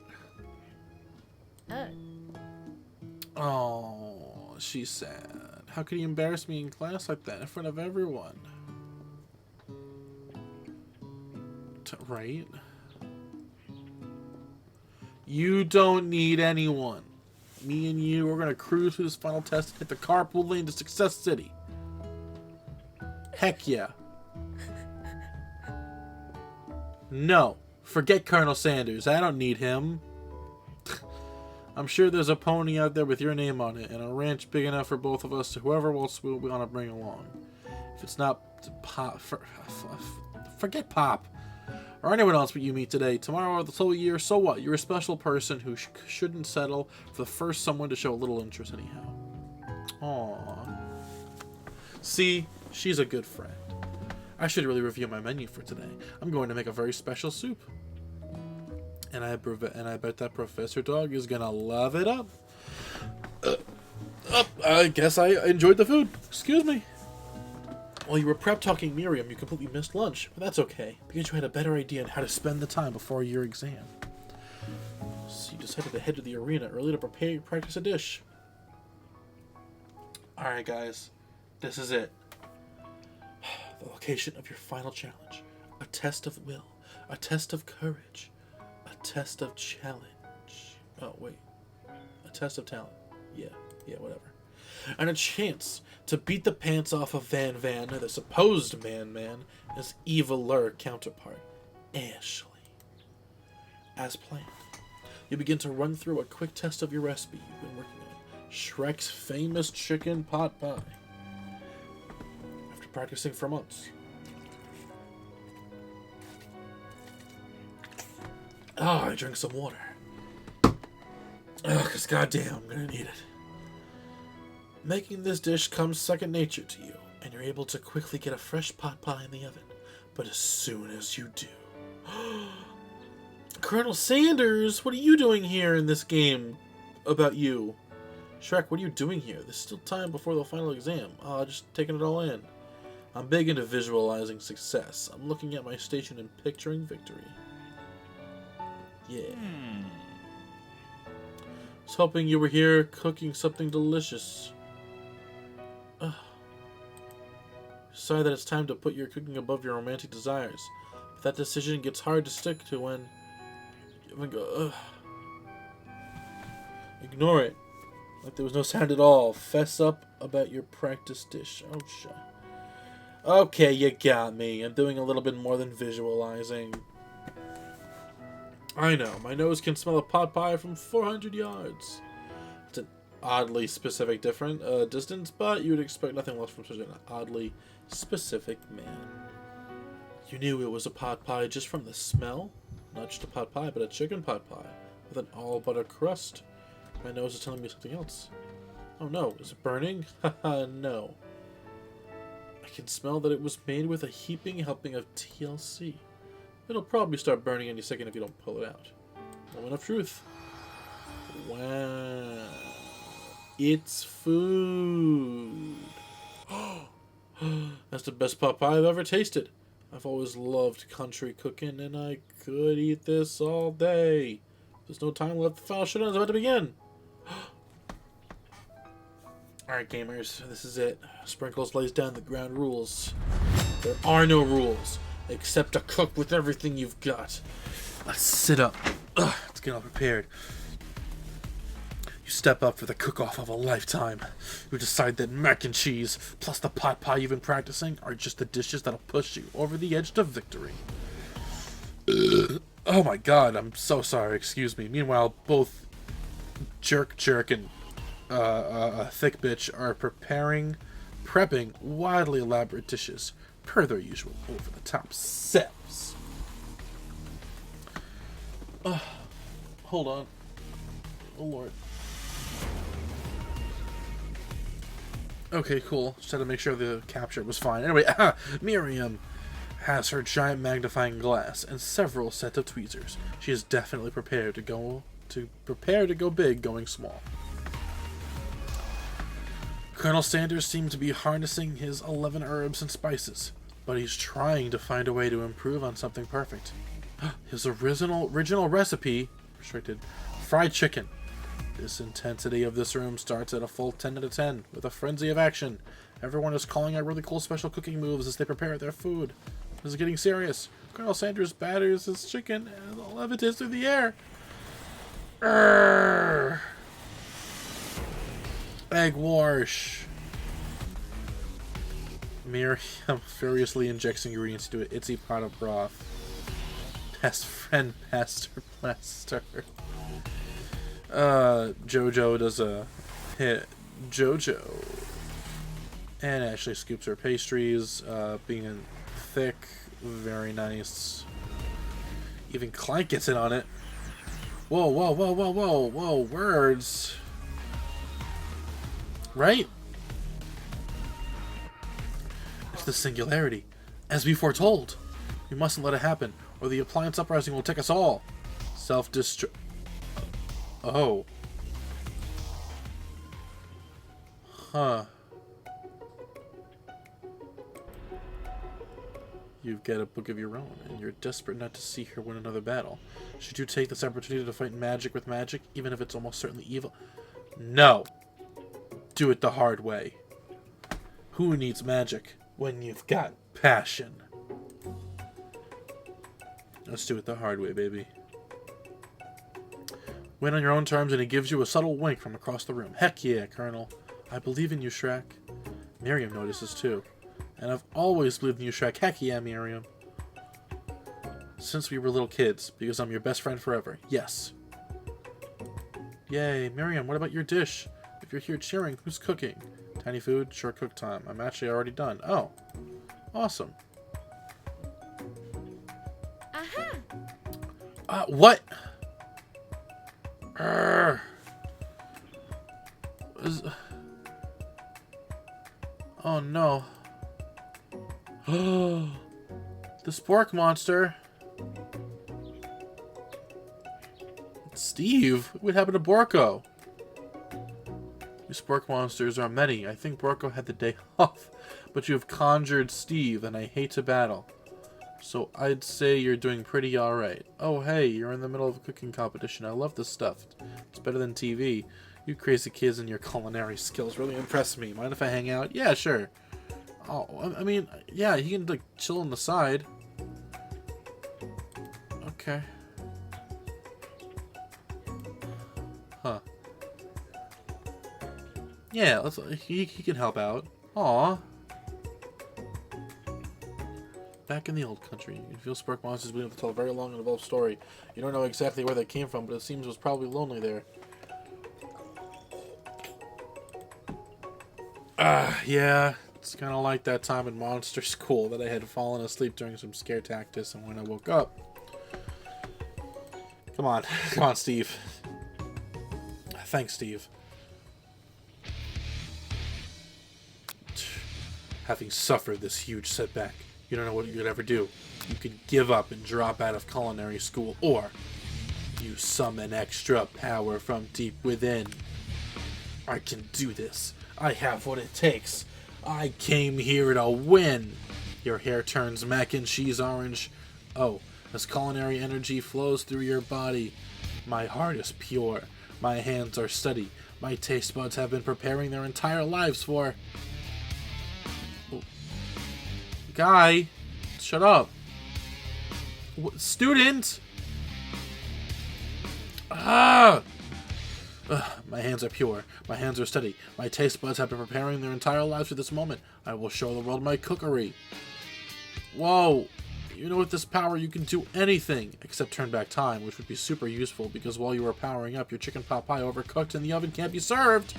Oh, she's sad. How could he embarrass me in class like that in front of everyone? Right? You don't need anyone. Me and you, we're gonna cruise through this final test and hit the carpool lane to Success City. Heck yeah. No. Forget Colonel Sanders. I don't need him. I'm sure there's a pony out there with your name on it, and a ranch big enough for both of us, whoever else we'll want to bring along. If it's not Pop, forget Pop, or anyone else you meet today, tomorrow, or the whole year, so what? You're a special person who shouldn't settle for the first someone to show a little interest anyhow. Aww. See, she's a good friend. I should really review my menu for today. I'm going to make a very special soup. And I bet that Professor Dog is gonna love it up. I guess I enjoyed the food. Excuse me. While you were prep talking Miriam, you completely missed lunch. But that's okay, because you had a better idea on how to spend the time before your exam. So you decided to head to the arena early to practice a dish. Alright guys, this is it. The location of your final challenge. A test of will. A test of courage. A test of challenge. Oh, wait. A test of talent. Yeah, whatever. And a chance to beat the pants off of Van, the supposed Man, and his eviler counterpart, Ashley. As planned, you begin to run through a quick test of your recipe you've been working on. Shrek's famous chicken pot pie. After practicing for months. I drink some water. Because goddamn, I'm gonna need it. Making this dish comes second nature to you, and you're able to quickly get a fresh pot pie in the oven. But as soon as you do... Colonel Sanders, what are you doing here in this game about you? Shrek, what are you doing here? There's still time before the final exam. Just taking it all in. I'm big into visualizing success. I'm looking at my station and picturing victory. Yeah. I was hoping you were here cooking something delicious. Sorry that it's time to put your cooking above your romantic desires. But that decision gets hard to stick to when... Ignore it. Like there was no sound at all. Fess up about your practice dish. Oh, shut. Okay, you got me. I'm doing a little bit more than visualizing. I know, my nose can smell a pot pie from 400 yards. It's an oddly specific distance, but you would expect nothing less from such an oddly specific man. You knew it was a pot pie just from the smell? Not just a pot pie, but a chicken pot pie with an all-butter crust. My nose is telling me something else. Oh no, is it burning? Haha, no. I can smell that it was made with a heaping helping of TLC. It'll probably start burning any second if you don't pull it out. Moment of truth. Wow. It's food. That's the best pot pie I've ever tasted. I've always loved country cooking, and I could eat this all day. There's no time left. The final showdown is about to begin. Alright, gamers. This is it. Sprinkles lays down the ground rules. There are no rules. Except to cook with everything you've got. Let's sit up. Let's get all prepared. You step up for the cook-off of a lifetime. You decide that mac and cheese, plus the pot pie you've been practicing, are just the dishes that'll push you over the edge to victory. Oh my god, I'm so sorry, excuse me. Meanwhile, both Jerk and Thick Bitch are prepping wildly elaborate dishes. per their usual over-the-top selves. Hold on. Oh, Lord. Okay, cool. Just had to make sure the capture was fine. Anyway, Miriam has her giant magnifying glass and several sets of tweezers. She is definitely prepared to go big, going small. Colonel Sanders seemed to be harnessing his 11 herbs and spices, but he's trying to find a way to improve on something perfect. His original recipe, restricted, fried chicken. This intensity of this room starts at a full 10 out of 10, with a frenzy of action. Everyone is calling out really cool special cooking moves as they prepare their food. This is getting serious. Colonel Sanders batters his chicken and levitates through the air. Urgh. Egg wash. Miriam furiously injects ingredients into an itsy pot of broth. Best friend, Master Blaster. Jojo does a hit. Jojo. And Ashley scoops her pastries, being thick, very nice. Even Clank gets in on it. Whoa, whoa, whoa, whoa, whoa, whoa, words. Right? It's the singularity. As we foretold. We mustn't let it happen, or the appliance uprising will take us all. Self-destruct. Oh. Huh. You've got a book of your own, and you're desperate not to see her win another battle. Should you take this opportunity to fight magic with magic, even if it's almost certainly evil? No. Do it the hard way. Who needs magic when you've got passion? Let's do it the hard way, baby. Win on your own terms, and he gives you a subtle wink from across the room. Heck yeah, Colonel. I believe in you, Shrek. Miriam notices too. And I've always believed in you, Shrek. Heck yeah, Miriam. Since we were little kids, because I'm your best friend forever. Yes. Yay. Miriam, what about your dish? If you're here cheering, who's cooking? Tiny food, short cook time. I'm actually already done. Oh. Awesome. What? Oh no. The spork monster. Steve? What happened to Borko? You spork monsters are many. I think Borko had the day off. But you have conjured Steve, and I hate to battle. So I'd say you're doing pretty alright. Oh hey, you're in the middle of a cooking competition. I love this stuff. It's better than TV. You crazy kids and your culinary skills really impress me. Mind if I hang out? Yeah, sure. Oh, I mean, yeah, he can like chill on the side. Okay. Huh. Yeah, he can help out. Aw. Back in the old country, you can feel spark monsters being able to tell a very long and involved story. You don't know exactly where they came from, but it seems it was probably lonely there. Yeah, it's kind of like that time in Monster School that I had fallen asleep during some scare tactics, and when I woke up... Come on, Steve. Thanks, Steve. Having suffered this huge setback, you don't know what you could ever do. You could give up and drop out of culinary school, or you summon extra power from deep within. I can do this. I have what it takes. I came here to win. Your hair turns mac and cheese orange. Oh, as culinary energy flows through your body. My heart is pure. My hands are steady. My taste buds have been preparing their entire lives for... Guy, shut up. Student! My hands are pure. My hands are steady. My taste buds have been preparing their entire lives for this moment. I will show the world my cookery. Whoa. You know, with this power, you can do anything except turn back time, which would be super useful because while you are powering up, your chicken pot pie overcooked and the oven can't be served.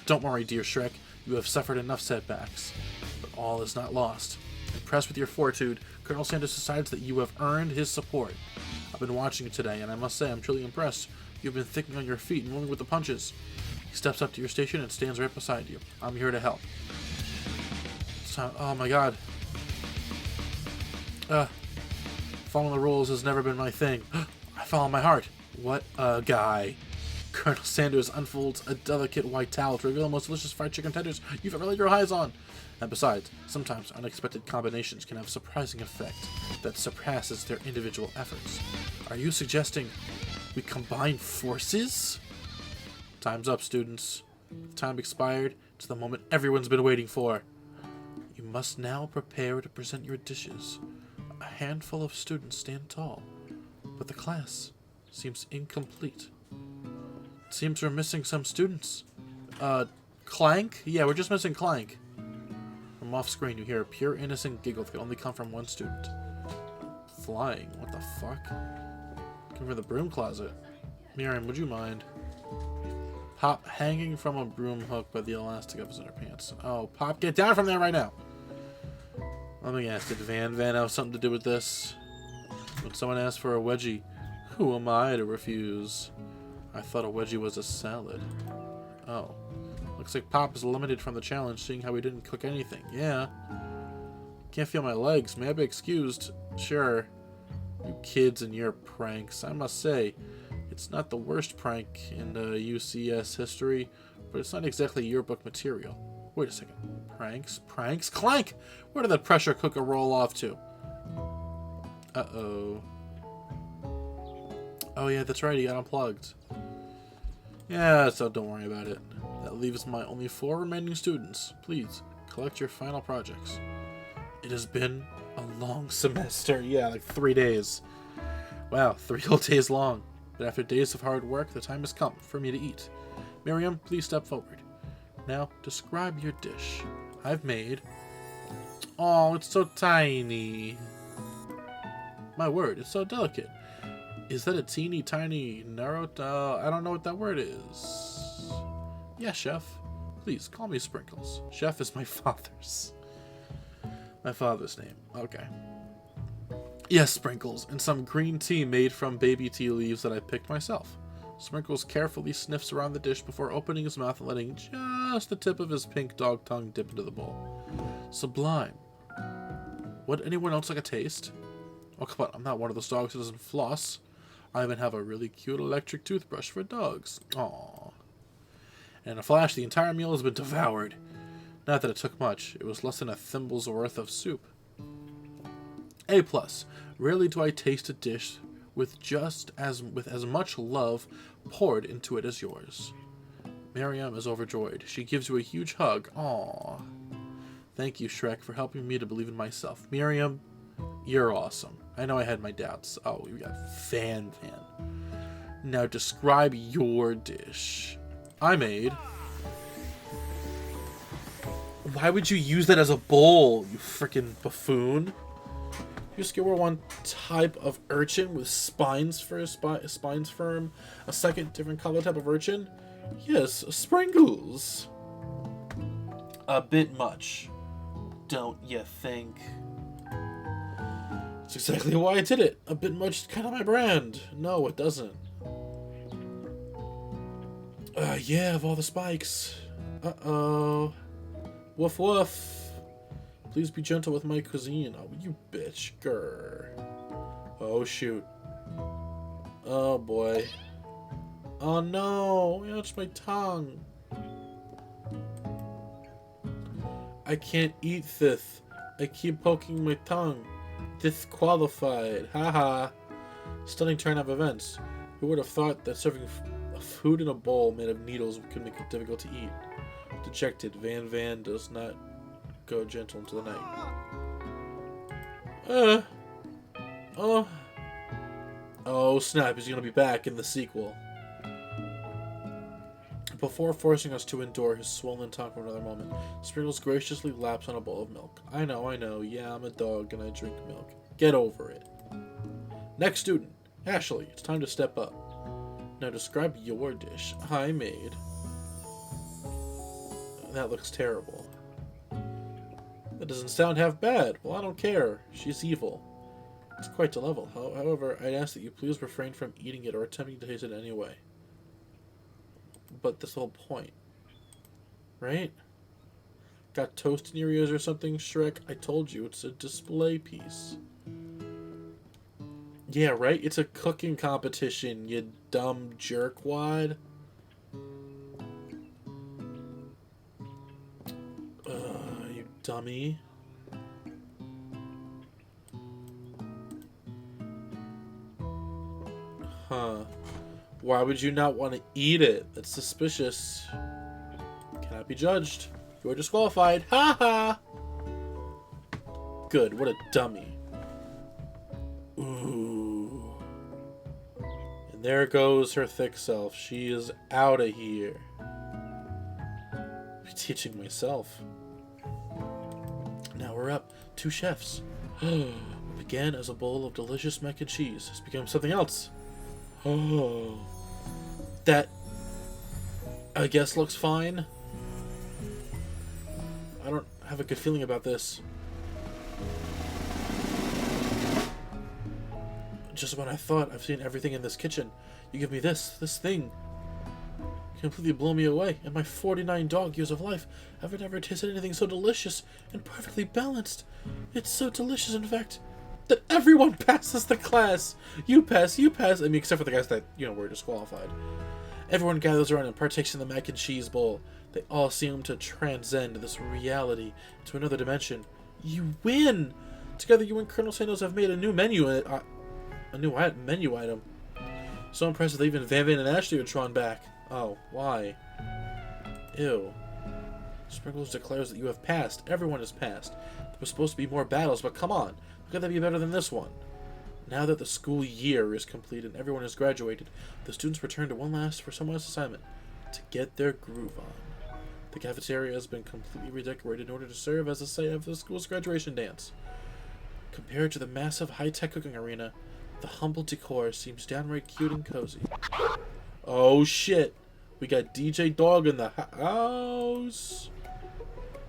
Don't worry, dear Shrek. You have suffered enough setbacks. But all is not lost. Impressed with your fortitude, Colonel Sanders decides that you have earned his support. I've been watching you today, and I must say I'm truly impressed. You've been thinking on your feet and rolling with the punches. He steps up to your station and stands right beside you. I'm here to help. Oh my god. Following the rules has never been my thing. I follow my heart. What a guy. Colonel Sanders unfolds a delicate white towel to reveal the most delicious fried chicken tenders you've ever laid your eyes on. And besides, sometimes unexpected combinations can have a surprising effect that surpasses their individual efforts. Are you suggesting we combine forces? Time's up, students. Time expired. It's the moment everyone's been waiting for. You must now prepare to present your dishes. A handful of students stand tall, but the class seems incomplete. It seems we're missing some students. Clank? Yeah, we're just missing Clank. From off screen, you hear a pure innocent giggle that can only come from one student. Flying? What the fuck? Come from the broom closet. Miriam, would you mind? Pop hanging from a broom hook by the elastic of his underpants. Oh, Pop, get down from there right now! Let me guess, did Van have something to do with this? When someone asked for a wedgie, who am I to refuse? I thought a wedgie was a salad. Oh. Looks like Pop is eliminated from the challenge, seeing how we didn't cook anything. Yeah. Can't feel my legs. May I be excused? Sure. You kids and your pranks. I must say, it's not the worst prank in UCS history, but it's not exactly yearbook material. Wait a second. Pranks? Pranks? Clank! Where did that pressure cooker roll off to? Uh-oh. Oh yeah, that's right, he got unplugged. Yeah, so don't worry about it. That leaves my only 4 remaining students. Please, collect your final projects. It has been a long semester. Yeah, like 3 days. Wow, 3 whole days long. But after days of hard work, the time has come for me to eat. Miriam, please step forward. Now, describe your dish. I've made... Oh, it's so tiny. My word, it's so delicate. Is that a teeny tiny Naruto? I don't know what that word is. Yeah, Chef. Please, call me Sprinkles. Chef is my father's. My father's name. Okay. Yes, Sprinkles, and some green tea made from baby tea leaves that I picked myself. Sprinkles carefully sniffs around the dish before opening his mouth and letting just the tip of his pink dog tongue dip into the bowl. Sublime. Would anyone else like a taste? Oh, come on, I'm not one of those dogs who doesn't floss. I even have a really cute electric toothbrush for dogs. Aww. And in a flash, the entire meal has been devoured. Not that it took much. It was less than a thimble's worth of soup. A+. Rarely do I taste a dish with as much love poured into it as yours. Miriam is overjoyed. She gives you a huge hug. Aww. Thank you, Shrek, for helping me to believe in myself. Miriam, you're awesome. I know I had my doubts. Oh, we got Van. Now describe your dish. I made... Why would you use that as a bowl, you freaking buffoon? You just get one type of urchin with spines for a spines firm, a second different color type of urchin? Yes, Sprinkles. A bit much, don't you think? That's exactly why I did it. A bit much, kind of my brand. No, it doesn't. Yeah, of all the spikes. Uh-oh. Woof woof. Please be gentle with my cuisine. Oh, you bitch. Grr. Oh, shoot. Oh, boy. Oh, no. Ouch, my tongue. I can't eat this. I keep poking my tongue. Disqualified. Haha. Stunning turn of events. Who would have thought that serving food in a bowl made of needles could make it difficult to eat? Dejected, Van does not go gentle into the night. Oh snap, he's gonna be back in the sequel. Before forcing us to endure his swollen tongue for another moment, Sprinkles graciously laps on a bowl of milk. I know, yeah, I'm a dog and I drink milk. Get over it. Next student, Ashley, it's time to step up. Now describe your dish. I made... That looks terrible. That doesn't sound half bad. Well, I don't care. She's evil. It's quite the level. However, I'd ask that you please refrain from eating it or attempting to taste it anyway. But that's the whole point. Right? Got toast in your ears or something, Shrek? I told you, it's a display piece. Yeah, right? It's a cooking competition, you dumb jerkwad. You dummy. Huh. Why would you not want to eat it? That's suspicious. Cannot be judged. You are disqualified. Ha ha! Good, what a dummy. Ooh. And there goes her thick self. She is out of here. I'm teaching myself. Now we're up. 2 chefs. What began as a bowl of delicious mac and cheese has become something else. Oh. That, I guess, looks fine. I don't have a good feeling about this. Just when I thought I've seen everything in this kitchen, you give me this thing. Completely blow me away. In my 49 dog years of life, I've never tasted anything so delicious and perfectly balanced. It's so delicious, in fact, that everyone passes the class. You pass. I mean, except for the guys that, were disqualified. Everyone gathers around and partakes in the mac and cheese bowl. They all seem to transcend this reality to another dimension. You win! Together, you and Colonel Santos have made a new menu item. So impressive that even Van and Ashley are drawn back. Oh, why? Ew. Sprinkles declares that you have passed. Everyone has passed. There was supposed to be more battles, but come on. How could that be better than this one? Now that the school year is complete and everyone has graduated, the students return to one last assignment. To get their groove on. The cafeteria has been completely redecorated in order to serve as a site of the school's graduation dance. Compared to the massive high-tech cooking arena, the humble decor seems downright cute and cozy. Oh shit! We got DJ Dog in the house!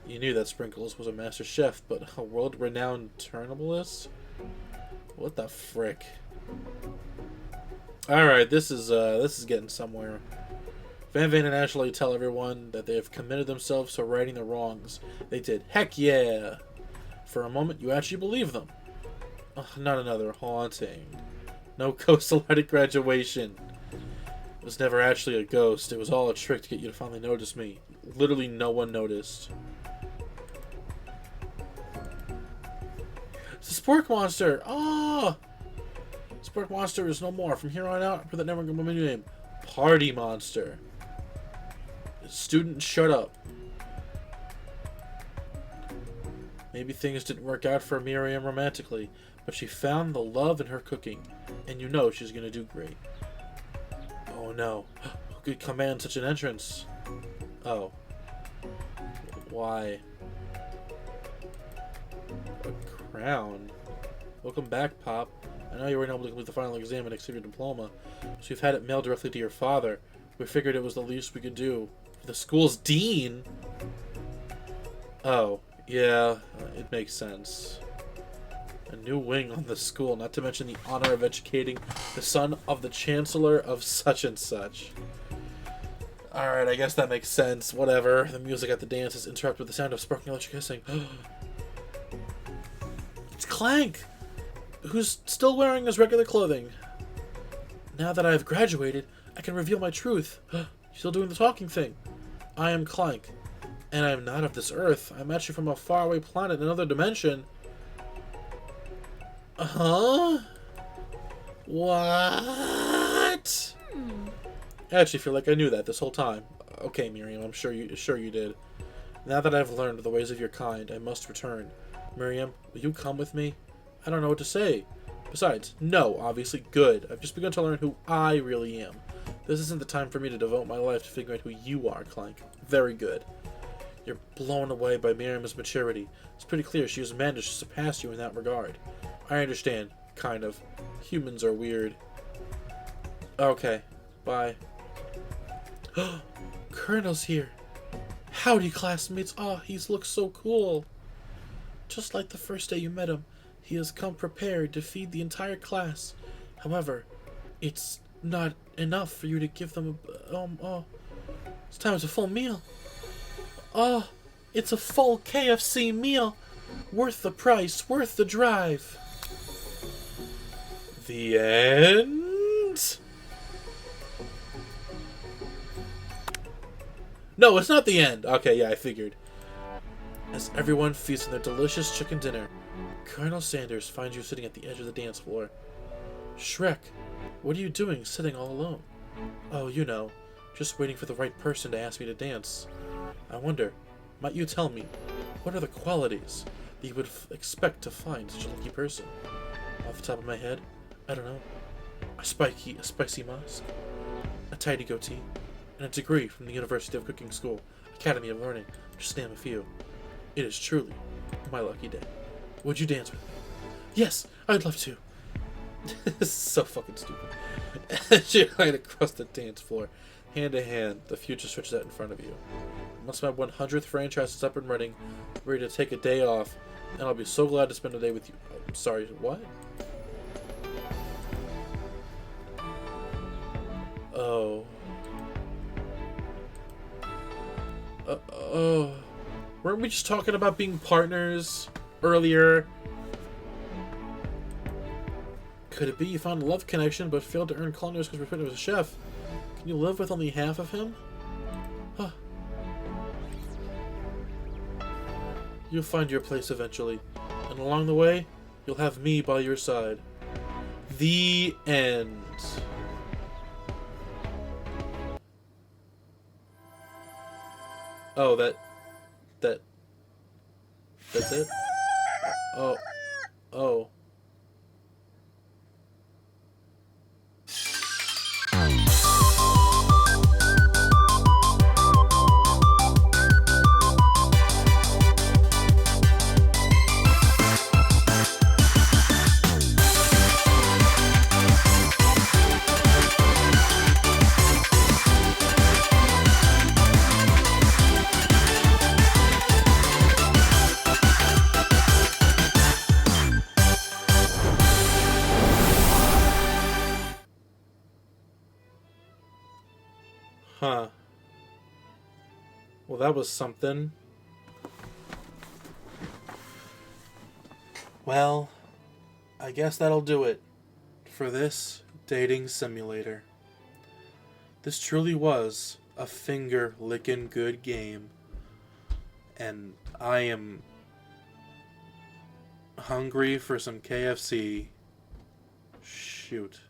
You knew that Sprinkles was a master chef, but a world-renowned turntablist? What the frick? Alright, this is getting somewhere. Van and Ashley tell everyone that they have committed themselves to righting the wrongs. They did. Heck yeah! For a moment, you actually believe them. Ugh, not another haunting. No coastal at graduation. It was never actually a ghost. It was all a trick to get you to finally notice me. Literally no one noticed. It's the Spork Monster! Ah! Spork Monster is no more. From here on out, I put that never gonna be new name. Party Monster. Student, shut up. Maybe things didn't work out for Miriam romantically, but she found the love in her cooking, and you know she's gonna do great. Oh no. Who could command such an entrance? Oh. Why? A crown. Welcome back, Pop. I know you weren't able to complete the final exam and accept your diploma, so you've had it mailed directly to your father. We figured it was the least we could do. For the school's dean? Oh, yeah, it makes sense. A new wing on the school, not to mention the honor of educating the son of the chancellor of such and such. Alright, I guess that makes sense. Whatever. The music at the dance is interrupted with the sound of sparkling electric hissing. It's Clank! Who's still wearing his regular clothing. Now that I have graduated, I can reveal my truth. Still doing the talking thing. I am Clank. And I am not of this earth. I'm actually from a faraway planet, another dimension. Huh? What? I actually feel like I knew that this whole time. Okay, Miriam, I'm sure you did. Now that I've learned the ways of your kind, I must return. Miriam, will you come with me? I don't know what to say. Besides, no, obviously, good. I've just begun to learn who I really am. This isn't the time for me to devote my life to figuring out who you are, Clank. Very good. You're blown away by Miriam's maturity. It's pretty clear she has managed to surpass you in that regard. I understand. Kind of. Humans are weird. Okay. Bye. Colonel's here. Howdy, classmates. Oh, he looks so cool. Just like the first day you met him, he has come prepared to feed the entire class. However, it's not enough for you to give them it's time it's a full meal. Oh, it's a full KFC meal. Worth the price, worth the drive. The end? No, it's not the end. Okay, yeah, I figured. As everyone feasts on their delicious chicken dinner, Colonel Sanders finds you sitting at the edge of the dance floor. Shrek, what are you doing sitting all alone? Oh, you know, just waiting for the right person to ask me to dance. I wonder, might you tell me, what are the qualities that you would expect to find such a lucky person? Off the top of my head, I don't know. A spicy mask, a tidy goatee, and a degree from the University of Cooking School, Academy of Learning, just to name a few. It is truly my lucky day. Would you dance with me? Yes, I'd love to. This is so fucking stupid. As you glide across the dance floor, hand to hand, the future stretches out in front of you. Once my 100th franchise is up and running, ready to take a day off, and I'll be so glad to spend a day with you. I'm sorry, what? Oh. Oh. Weren't we just talking about being partners earlier? Could it be you found a love connection but failed to earn culinary skills respect as a chef? Can you live with only half of him? Huh. You'll find your place eventually, and along the way, you'll have me by your side. The end. Oh, that's it? Oh. Huh. Well, that was something. Well, I guess that'll do it for this dating simulator. This truly was a finger-licking good game. And I am hungry for some KFC. Shoot.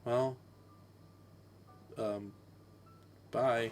Well, bye.